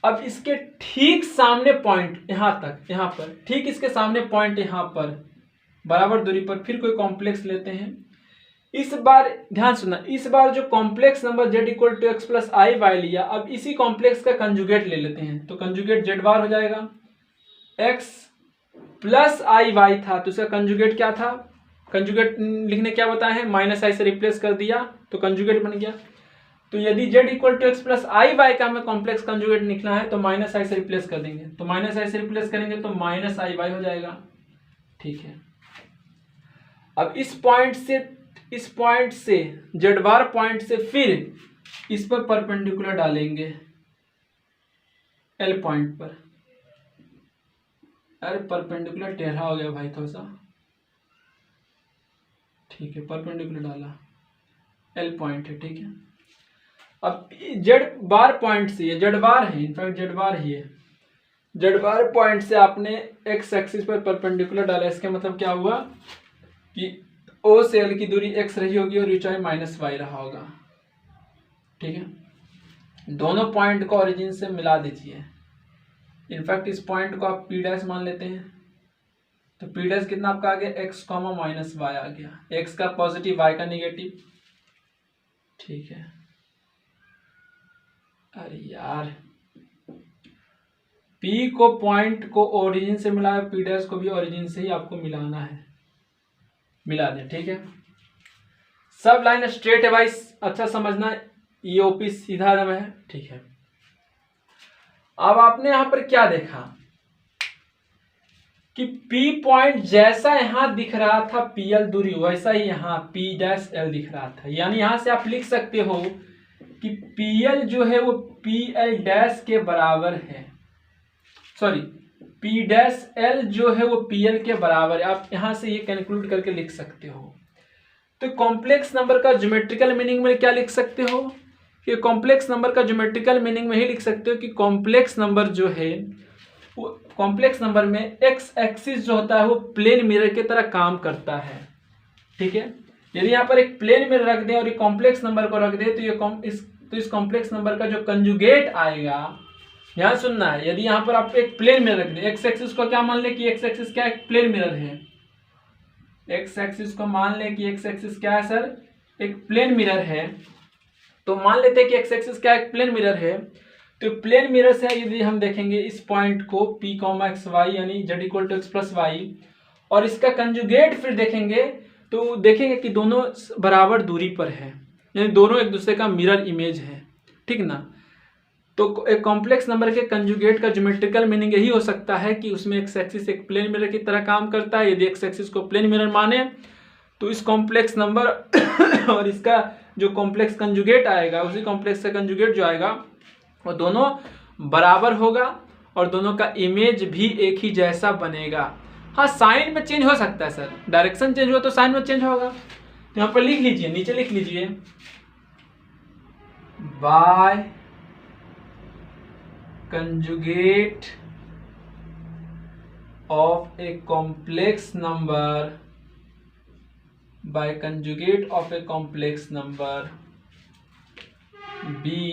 A: अब इसके ठीक सामने पॉइंट यहां तक, यहां पर ठीक इसके सामने पॉइंट यहां पर बराबर दूरी पर फिर कोई कॉम्प्लेक्स लेते हैं। इस बार ध्यान सुनना, इस बार जो complex number z equal to x plus i y लिया, अब इसी कॉम्प्लेक्स का कंजुगेट ले लेते हैं, तो कंजुगेट z बार हो जाएगा। x प्लस आई वाई था तो इसका कंजुगेट क्या था, कंजुगेट लिखने क्या बताए हैं, माइनस आई से रिप्लेस कर दिया तो कंजुगेट बन गया। तो यदि z equal to x plus i y का हमें कॉम्प्लेक्स कंजुगेट लिखना है तो माइनस आई से रिप्लेस कर देंगे, तो माइनस आई से रिप्लेस करेंगे तो माइनस आई वाई हो जाएगा। ठीक है, अब इस पॉइंट से जेड बार पॉइंट से फिर इस पर परपेंडिकुलर डालेंगे एल पॉइंट पर। अरे परपेंडिकुलर टेढ़ा हो गया भाई थोड़ा सा। ठीक है, परपेंडिकुलर डाला, एल पॉइंट है। ठीक है, अब जेड बार पॉइंट से, ये जेड बार है, इनफैक्ट जेड बार ही है, जेड बार पॉइंट से आपने एक्स एक्सिस पर परपेंडिकुलर डाला। इसका मतलब क्या हुआ कि ओ से एल की दूरी x रही होगी और ऊंचाई माइनस वाई रहा होगा। ठीक है, दोनों पॉइंट को ओरिजिन से मिला दीजिए। इनफैक्ट इस पॉइंट को आप p डैश मान लेते हैं, तो p डैश कितना आपका आ गया x, माइनस वाई आ गया, x का पॉजिटिव y का निगेटिव। ठीक है, अरे यार p को पॉइंट को ओरिजिन से मिला है, p डैश को भी ओरिजिन से ही आपको मिलाना है, मिला दें। ठीक है, सब लाइन स्ट्रेट है भाई, अच्छा समझना, ये ओपी सीधा दम है। ठीक है, अब आपने यहां पर क्या देखा कि P पॉइंट जैसा यहां दिख रहा था PL दूरी, वैसा ही यहां P-L दिख रहा था। यानी यहां से आप लिख सकते हो कि PL जो है वो PL' के बराबर है, सॉरी P-L जो है वो PL के बराबर है। आप यहां से ये कंक्लूड करके लिख सकते हो। तो कॉम्प्लेक्स नंबर का ज्योमेट्रिकल मीनिंग में क्या लिख सकते हो कि कॉम्प्लेक्स नंबर का ज्योमेट्रिकल मीनिंग में ही लिख सकते हो कि कॉम्प्लेक्स नंबर जो है वो कॉम्प्लेक्स नंबर में एक्स एक्सिस जो होता है वो प्लेन मिरर की तरह काम करता है। ठीक है, यदि यहाँ पर एक प्लेन मिरर रख दें और एक कॉम्प्लेक्स नंबर को रख दें तो इस कॉम्प्लेक्स नंबर का जो कंजुगेट आएगा, ध्यान सुनना है, यदि यहाँ पर आप एक प्लेन मिरर रख दें, एक्स एक्सिस को क्या मान ले कि एक्स एक्सिस क्या एक प्लेन मिरर है, एक्स एक्सिस को मान ले कि एक्स एक्सिस क्या है सर, एक प्लेन मिरर है। तो मान लेते हैं कि एक्स एक्सिस क्या एक प्लेन मिरर है। तो प्लेन मिरर से यदि हम देखेंगे इस पॉइंट को P, XY यानी Z = X + Y और इसका कंजुगेट फिर देखेंगे तो देखेंगे कि दोनों बराबर दूरी पर है, यानी दोनों एक दूसरे का मिरर इमेज है। ठीक ना, तो एक कॉम्प्लेक्स नंबर के कंजुगेट का ज्योमेट्रिकल मीनिंग यही हो सकता है कि उसमें एक्स एक्सिस एक प्लेन मिरर की तरह काम करता है। यदि एक्स एक्सिस को प्लेन मिरर माने तो इस कॉम्प्लेक्स नंबर और इसका जो कॉम्प्लेक्स कंजुगेट आएगा, उसी कॉम्प्लेक्स का कंजुगेट जो आएगा वो दोनों बराबर होगा और दोनों का इमेज भी एक ही जैसा बनेगा। हाँ, साइन में चेंज हो सकता है सर, डायरेक्शन चेंज हुआ तो साइन में चेंज होगा। तो यहाँ पर लिख लीजिए, नीचे लिख लीजिए by conjugate of a complex number, by conjugate of a complex number be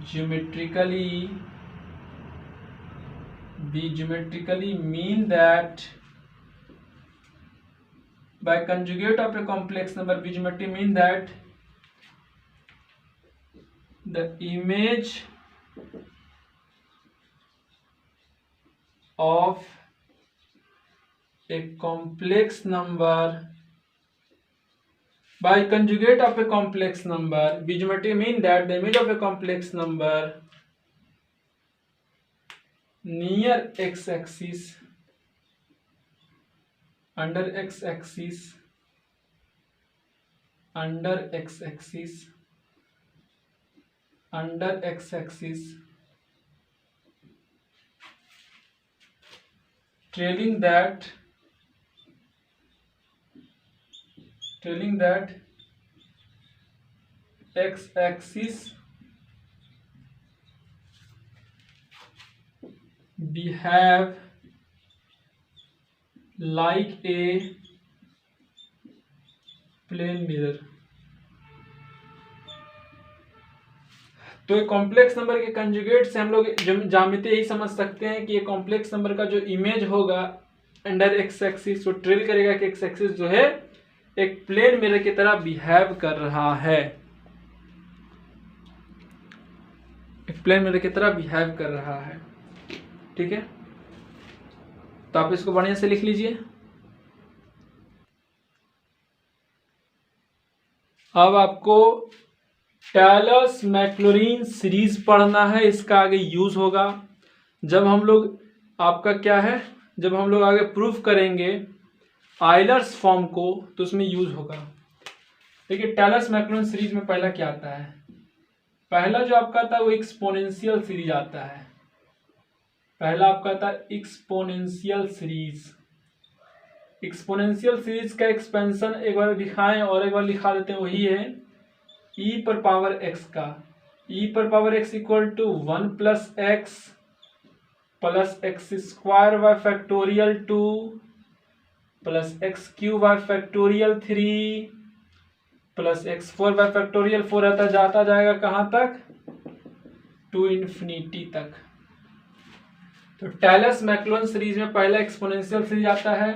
A: geometrically mean that by conjugate of a complex number be geometrically mean that the image of a complex number by conjugate of a complex number be geometrically mean that the image of a complex number near x-axis under x-axis trailing that x-axis behave like a plane mirror। तो एक कॉम्प्लेक्स नंबर के कंजुगेट से हम लोग ज्यामिति यही समझ सकते हैं कि ये कॉम्प्लेक्स नंबर का जो इमेज होगा अंडर एक्स एक्सिस वो ट्रेल करेगा कि एक्स एक्सिस जो है एक प्लेन मिरर की तरह बिहेव कर रहा है, एक प्लेन मिरर की तरह बिहेव कर रहा है। ठीक है, तो आप इसको बढ़िया से लिख लीजिए। अब आपको टेलर्स मैक्लॉरिन सीरीज पढ़ना है, इसका आगे यूज होगा जब हम लोग आपका क्या है, जब हम लोग आगे प्रूफ करेंगे आयलर्स फॉर्म को तो उसमें यूज होगा। देखिए टेलर्स मैक्लॉरिन सीरीज में पहला क्या आता है, पहला जो आपका था वो एक्सपोनेंशियल सीरीज आता है। पहला आपका था एक्सपोनेंशियल सीरीज। एक्सपोनेंशियल सीरीज का एक्सपेंशन एक बार दिखाएं और एक बार लिखा देते हैं, वही है e⁻x का e⁻x = 1 + x + x² / 2 + x³ / 3 + x4 / 4 रहता जाता जाएगा कहाँ तक, टू इन्फिनिटी तक। तो टेलर्स मैक्लॉरिन सीरीज में पहला एक्सपोनेंशियल सीरीज आता है।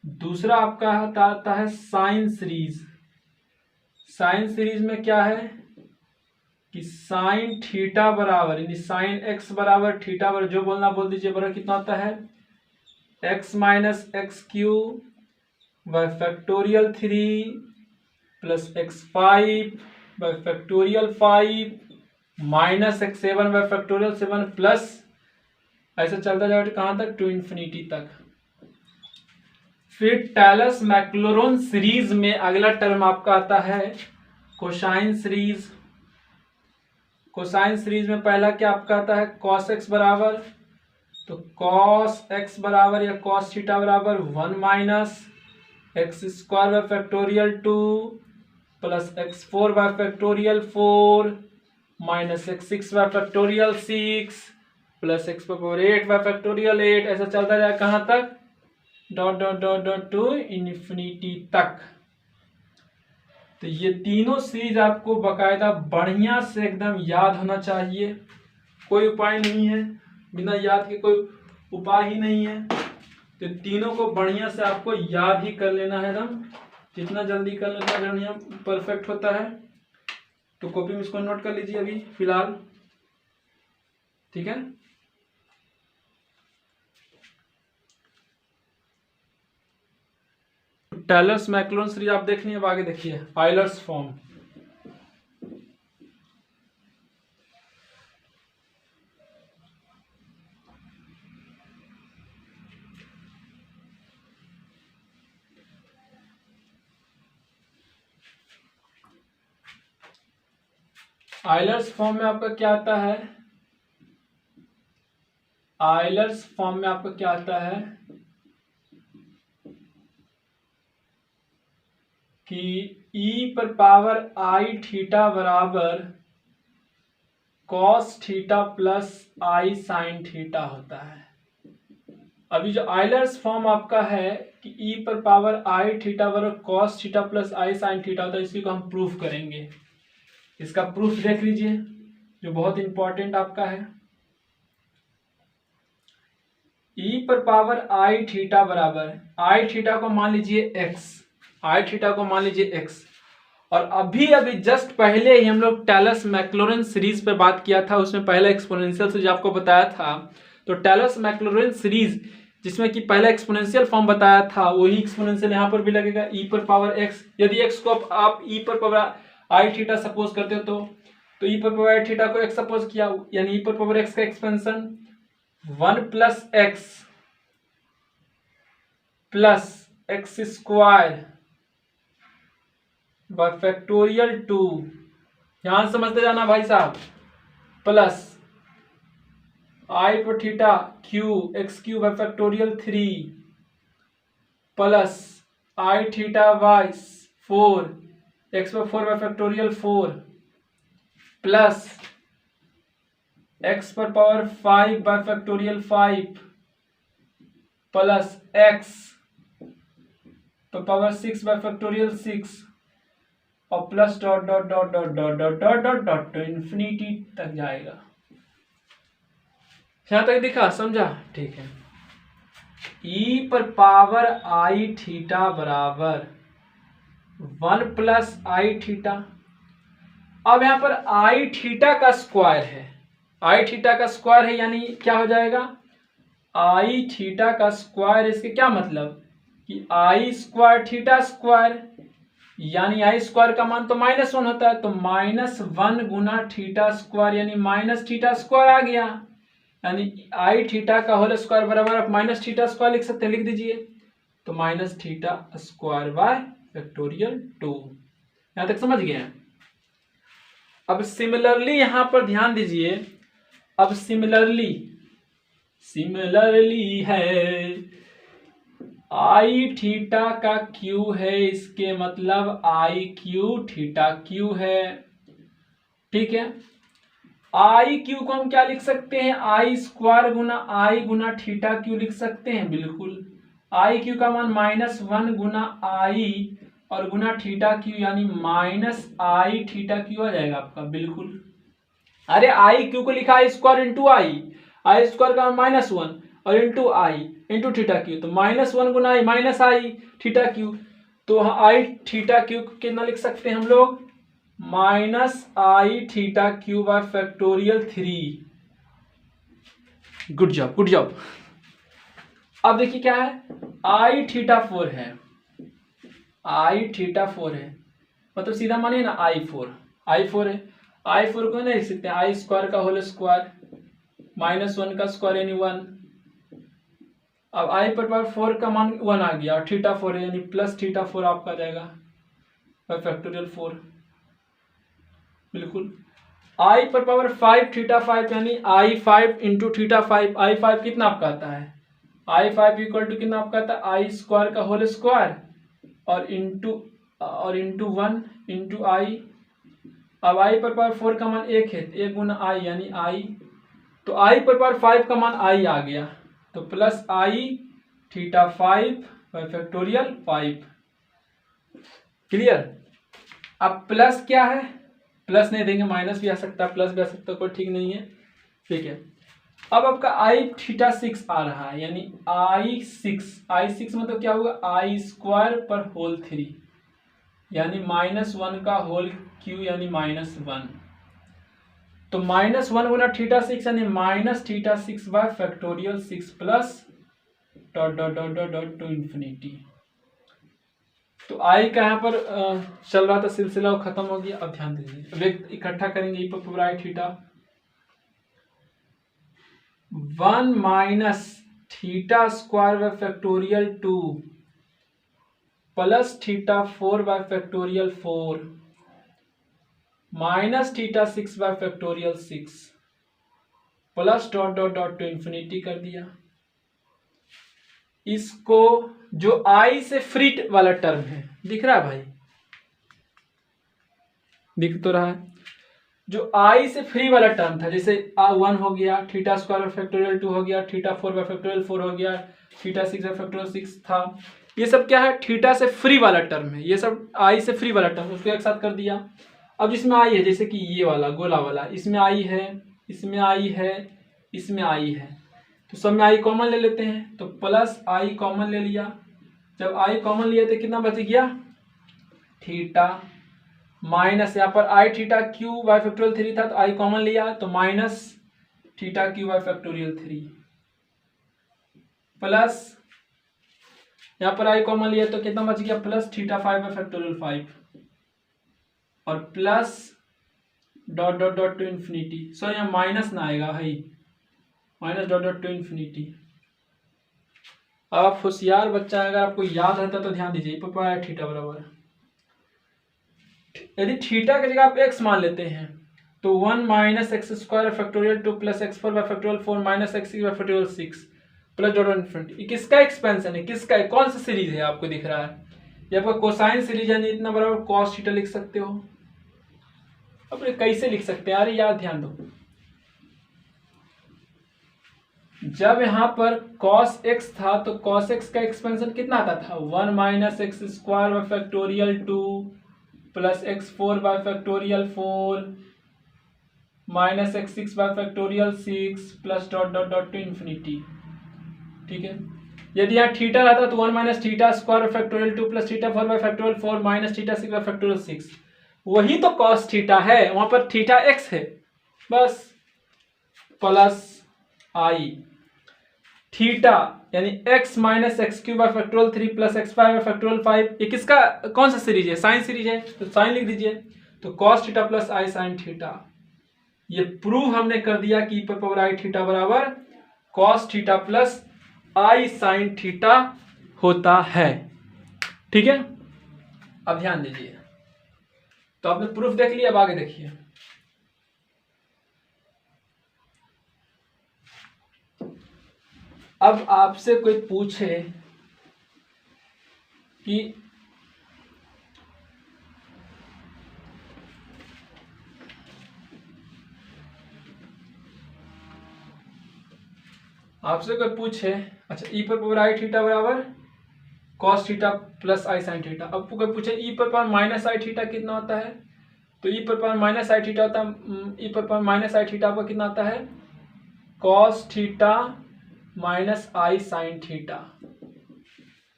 A: दूसरा आपका आता है साइन सीरीज। साइन सीरीज में क्या है कि साइन थीटा बराबर यानी साइन एक्स बराबर थीटा बराबर, जो बोलना बोल दीजिए, बराबर कितना होता है x - x³ / 3 + x5 / 5 minus x 7 bye factorial 7 plus ऐसे चलता जाएगा कहाँ तक, टू इन्फिनिटी तक। फिर टेलस मैक्लोरोन सीरीज में अगला टर्म आपका आता है कोसाइन सीरीज। कोसाइन सीरीज में पहला क्या आपका आता है, कॉस एक्स बराबर, तो कॉस एक्स बराबर या कॉस थीटा बराबर 1 minus x square by factorial 2 plus x 4 by factorial 4 minus x 6 by factorial 6 plus x power 8 bye factorial 8, ऐसा चलता जाए कहाँ तक, dot dot dot dot to infinity तक। तो ये तीनों सीरीज आपको बकायदा बढ़िया से एकदम याद होना चाहिए, कोई उपाय नहीं है, बिना याद के कोई उपाय ही नहीं है। तो तीनों को बढ़िया से आपको याद ही कर लेना है एकदम, जितना जल्दी कर लेना बढ़िया परफेक्ट होता है। तो कॉपी में इसको नोट कर लीजिए अभी फिलहाल, ठीक है। टेलर्स मैक्लोरोन सीरीज आप देख लीजिए, अब आगे देखिए आयलर्स फॉर्म। आयलर्स फॉर्म में आपका क्या आता है, आयलर्स फॉर्म में आपका क्या आता है कि e पर पावर आई थीटा बराबर cos theta plus i sine theta होता है। अभी जो आयलर्स फॉर्म आपका है कि e पर पावर आई थीटा बराबर cos theta plus i sine theta होता है, इसी को हम प्रूफ करेंगे। इसका प्रूफ देख लीजिए जो बहुत इंपॉर्टेंट आपका है। e पर पावर आई थीटा बराबर, आई थीटा को मान लीजिए x, आई थीटा को मान लीजिए x, और अभी जस्ट पहले ही हम लोग टेलस मैक्लोरोन सीरीज पे बात किया था, उसमें पहला एक्सपोनेंशियल सीरीज आपको बताया था। तो टेलस मैक्लोरोन सीरीज जिसमें कि पहला एक्सपोनेंशियल फॉर्म बताया था, वही एक्सपोनेंशियल यहाँ पर भी लगेगा e पर पावर x। यदि x को आप e पर पावर आई थीटा सपोज करते हो तो e पर पावर आई थीटा को x सपोज किया, यानी e पर पावर x का expansion 1 plus x plus x square by factorial 2, ध्यान समझते जाना भाई साहब, प्लस आई पर theta cube x cube by factorial 3 plus i theta by 4 x by 4 by factorial 4 plus x पर power 5 by factorial 5 plus x पर पावर 6 बाय फैक्टोरियल 6 और plus dot dot dot dot dot dot dot dot dot तो इन्फिनिटी तक जाएगा। यहां तक दिखा, समझा, ठीक है। e पर पावर आई थीटा बराबर 1 प्लस आई थीटा। अब यहां पर आई थीटा का स्क्वायर है, आई थीटा का स्क्वायर है, यानी क्या हो जाएगा, आई थीटा का स्क्वायर। इसके क्या मतलब कि आई स्क्वायर थीटा स्क्वायर, यानी आई स्क्वायर का मान तो -1 होता है, तो -1 गुना थीटा स्क्वायर, यानी माइनस थीटा स्क्वायर आ गया, यानी आई थीटा का होल स्क्वायर बराबर आप माइनस थीटा स्क्वायर लिख सकते हैं, लिख दीजिए, तो minus theta square by factorial 2। यहां तक समझ गए हैं। अब सिमिलरली यहां पर ध्यान दीजिए, अब सिमिलरली है आई थीटा का क्यू है, इसके मतलब आई क्यू थीटा क्यू है, ठीक है। आई क्यू को हम क्या लिख सकते हैं, आई स्क्वायर गुना आई गुना थीटा क्यू लिख सकते हैं, बिल्कुल। आई क्यू का मान -1 गुना आई और गुना थीटा क्यू, यानी माइनस आई थीटा क्यू आ जाएगा आपका, बिल्कुल। अरे आई क्यू को लिखा आई स्क्वायर इंटू आई स्क्वायर का -1 और इंटू आई इंटू थीटा क्यू, तो -1 गुना आई माइनस आई थीटा क्यू, तो आई थीटा क्यू कितना लिख सकते हैं हम लोग, -i theta cube by factorial 3। Good job, good job. अब देखिए क्या है, आई थीटा 4 है, आई थीटा 4 है, मतलब सीधा मानिए ना आई 4 है। I4 को नहीं लिख सकते, आई स्क्वायर का होल स्क्वायर -1 का स्क्वायर यानी 1। अब आई पर पावर 4 का मान 1 आ गया और थीटा 4 है, यानी प्लस थीटा 4 आपका आ जाएगा बाय फैक्टोरियल 4। बिल्कुल। आई पर पावर 5 थीटा 5 यानी I5 इंटू थीटा 5। I5 कितना आपका आता है, I5 इक्वल टू कितना आपका आता है, आई स्क्वायर का होल स्क्वायर और इंटू 1 इंटू आई। अब आई पर पावर 4 का मान 1 है, 1 गुना आई यानी आई, तो आई पर पावर 5 का मान आई आ गया, तो plus i theta 5 by factorial 5। Clear. अब प्लस क्या है, प्लस नहीं देंगे, माइनस भी आ सकता है, प्लस भी आ सकता है, कोई ठीक नहीं है। ठीक है। अब आपका आई थीटा 6 आ रहा है, यानी आई6 मतलब क्या होगा, आई स्क्वायर पर होल 3 यानी -1 का होल क्यू यानी -1। तो -1 गुना थीटा 6 यानी minus theta 6 by factorial 6 plus dot dot dot dot dot to infinity. तो आई का यहाँ पर चल रहा था सिलसिला, वो खत्म हो गया। अब ध्यान दीजिए, अब एक इकट्ठा करेंगे, ई पर i theta 1 minus theta square by factorial 2 plus theta 4 by factorial 4 minus theta 6 by factorial 6 plus dot dot dot to infinity कर दिया। इसको जो आई से फ्री वाला टर्म है, दिख रहा है भाई, दिख तो रहा है, जो आई से फ्री वाला टर्म था, जैसे 1 हो गया, थीटा स्क्वायर बाय फैक्टोरियल 2 हो गया, थीटा 4 बाय फैक्टोरियल 4 हो गया, थीटा 6 बाय फैक्टोरियल 6 था, ये सब क्या है, थीटा से फ्री वाला टर्म है, ये सब आई से फ्री वाला टर्म, उसको एक साथ कर दिया। अब जिसमें आई है, जैसे कि ये वाला गोला वाला, इसमें आई है, इसमें आई है, इसमें आई है, तो सब में आई कॉमन ले लेते हैं, तो प्लस आई कॉमन ले लिया। जब आई कॉमन लिया तो कितना बच गया, थीटा माइनस, यहाँ पर i theta cube by factorial 3 था, तो आई कॉमन लिया तो minus theta cube by factorial 3 plus यहाँ पर आई कॉमन लिया तो कितना बच गया, प्लस थीटा 5 बाय फैक्टोरियल 5 और plus dot dot dot to infinity. Sorry यहाँ माइनस ना आएगा भाई, minus dot dot to infinity. अब आप होशियार बच्चा, अगर आपको याद रहता तो ध्यान दीजिए, पर थीटा बराबर, यदि थीटा की जगह आप एक्स मान लेते हैं तो 1 minus x square factorial 2 plus x 4 by factorial 4 minus x bye factorial 6 plus dot infinity. किसका एक्सपेंशन है, किसका है, कौन सा सीरीज है आपको दिख रहा है, ये आपका कोसाइन सीरीज यानी इतना बराबर कॉस थीटा लिख सकते हो। अब कैसे लिख सकते हैं यार, यार ध्यान दो, जब यहाँ पर cos x था तो cos x का एक्सपेंशन कितना आता था, 1 minus x square by factorial 2 plus x 4 by factorial 4 minus x 6 by factorial 6 plus dot dot dot to infinity. ठीक है। यदि यहाँ थीटा रहता तो 1 minus theta square by factorial 2 plus theta 4 by factorial 4 minus theta 6 by factorial 6, वही तो cos थीटा है, वहां पर थीटा x है बस, प्लस आई थीटा यानी x minus x cube by factorial 3 plus x 5 by factorial 5, ये किसका कौन सा सीरीज है, साइन सीरीज है, तो साइन लिख दीजिए, तो cos theta plus i sine theta. ये प्रूव हमने कर दिया कि पर पावर आई थीटा बराबर cos theta plus i sine theta होता है। ठीक है। अब ध्यान दीजिए, तो आपने प्रूफ देख लिया, अब आगे देखिए। अब आपसे कोई पूछे कि अच्छा ई पर पावर आई थीटा बराबर cos theta plus i sine theta, अब कोई पूछे ई पर पावर माइनस आई थीटा कितना होता है, तो ई पर पावर माइनस आई थीटा होता है, ई पर पावर माइनस आई थीटा आपका कितना आता है, cos theta minus i sine theta.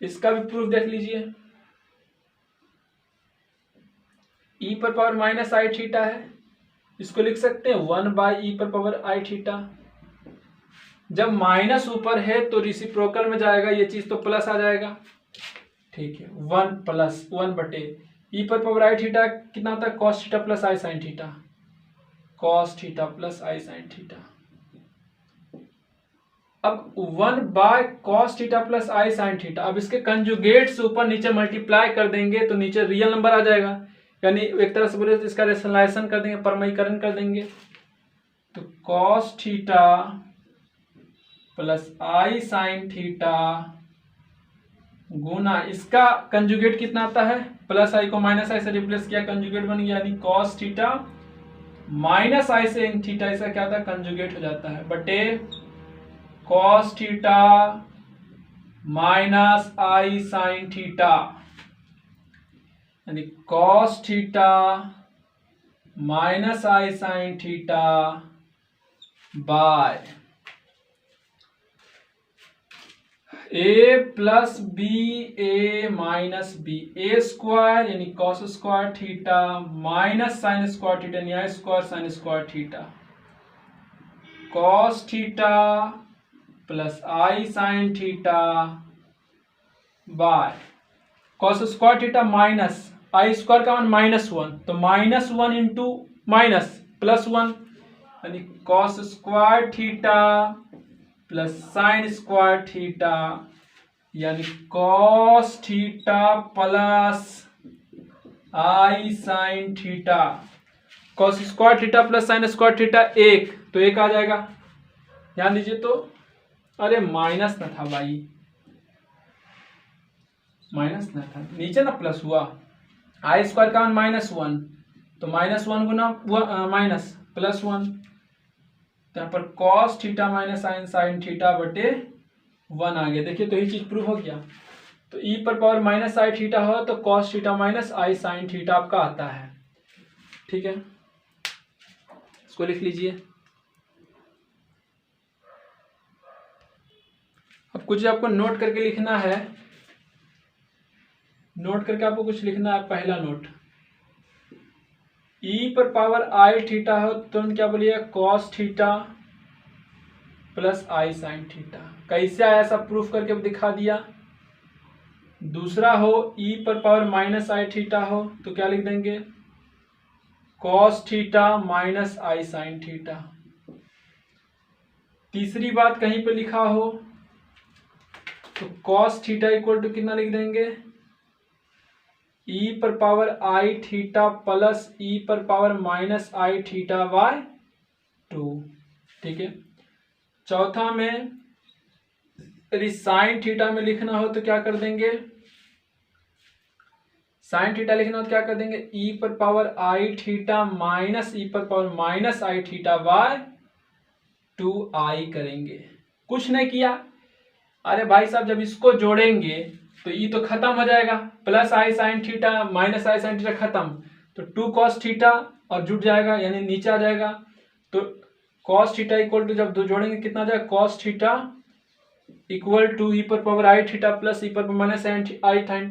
A: इसका भी प्रूफ देख लीजिए, ई पर पावर माइनस आई थीटा है, इसको लिख सकते हैं 1 बाई ई पर पावर आई थीटा। जब माइनस ऊपर है तो रेसिप्रोकल में जाएगा, ये चीज तो प्लस आ जाएगा। ठीक है, 1 प्लस 1 बटे ई पर पावर आई थीटा कितना होता है, cos theta plus i sine theta, cos theta plus i sine theta. अब 1 by cos theta plus i sine theta, अब इसके कंजुगेट से ऊपर नीचे मल्टीप्लाई कर देंगे तो नीचे रियल नंबर आ जाएगा, यानी एक तरह से बोले तो इसका रेशनलाइजेशन कर देंगे, परमयीकरण कर देंगे। तो cos theta plus i sine theta गुना इसका कंजुगेट कितना आता है, प्लस आई को माइनस आई से रिप्लेस किया, कंजुगेट बन गया, यानी कॉस थीटा माइनस आई से थीटा, इसका क्या था कंजुगेट हो जाता है, बटे cos theta minus i sine theta, यानी cos theta minus i sine theta by a plus b a minus b, a square यानी cos square theta minus sine square theta यानी i square sine square theta, cos theta plus i sine theta by cos square theta minus i square का मान -1, तो -1 इंटू माइनस +1 यानी cos square theta plus sine square theta, यानी cos theta plus i sine theta. Cos square theta plus sine square theta 1, तो 1 आ जाएगा, ध्यान दीजिए। तो अरे माइनस ना था भाई, माइनस ना था, नीचे ना प्लस हुआ, आई स्क्वायर का मान -1, तो -1 गुना माइनस +1, तो यहाँ पर cos theta minus sine theta बटे 1 आ गया। देखिए तो ये चीज प्रूफ हो गया। तो ई पर पावर माइनस आई थीटा हो तो cos theta minus i sine theta आपका आता है, ठीक है, इसको लिख लीजिए। अब कुछ आपको नोट करके लिखना है, नोट करके आपको कुछ लिखना है। पहला नोट, ई पर पावर आई थीटा हो तुरंत क्या बोलिए, cos theta plus i sine theta. कैसे आया सब प्रूफ करके दिखा दिया। दूसरा हो ई पर पावर माइनस आई थीटा हो तो क्या लिख देंगे, cos theta minus i sine theta. तीसरी बात कहीं पे लिखा हो तो कॉस थीटा इक्वल टू कितना लिख देंगे, ई पर power i theta plus e पर पावर माइनस आई थीटा बाय 2, ठीक है। चौथा में यदि साइन थीटा में लिखना हो तो क्या कर देंगे, साइन थीटा लिखना हो तो क्या कर देंगे, ई पर पावर आई थीटा माइनस ई पर पावर माइनस आई थीटा बाय 2i करेंगे। कुछ नहीं किया, अरे भाई साहब जब इसको जोड़ेंगे तो ई तो खत्म हो जाएगा, plus i sine theta minus i sine theta खत्म, तो 2 कॉस थीटा और जुड़ जाएगा यानी नीचे आ जाएगा। तो कॉस थीटा इक्वल टू जब दो जोड़ेंगे कितना आ जाएगा, cos theta equal to e पर power i theta plus e पर पावर माइनस आई साइन,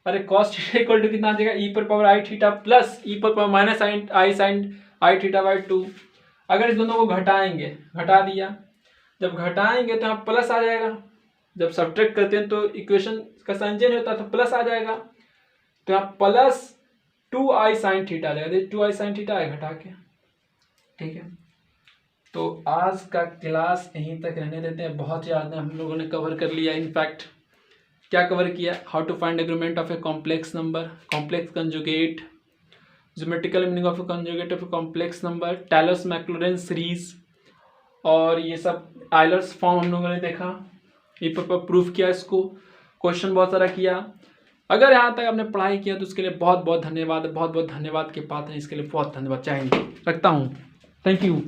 A: अरे कॉस थीटा इक्वल टू कितना आ जाएगा, ई पर power i theta plus e पर power minus i sine i theta by 2। अगर इस दोनों को घटाएंगे, घटा दिया, जब घटाएंगे तो यहाँ प्लस आ जाएगा, जब सब्ट्रैक्ट करते हैं तो इक्वेशन का साइन चेंज होता है तो प्लस आ जाएगा, तो यहाँ प्लस 2i साइन थीटा आ जाएगा, 2i साइन थीटा आए घटा के, ठीक है। तो आज का क्लास यहीं तक रहने देते हैं, बहुत ज़्यादा हम लोगों ने कवर कर लिया। इनफैक्ट क्या कवर किया, how to find argument of a complex number, complex conjugate, geometrical meaning of a conjugate of a complex number, Taylor's Maclaurin series, और ये सब आइलर्स फॉर्म हम लोगों ने देखा, ये पर प्रूफ किया, इसको क्वेश्चन बहुत सारा किया। अगर यहाँ तक आपने पढ़ाई किया तो उसके लिए बहुत बहुत धन्यवाद, बहुत बहुत धन्यवाद के पात्र हैं, इसके लिए बहुत धन्यवाद। चाहेंगे रखता हूँ, थैंक यू।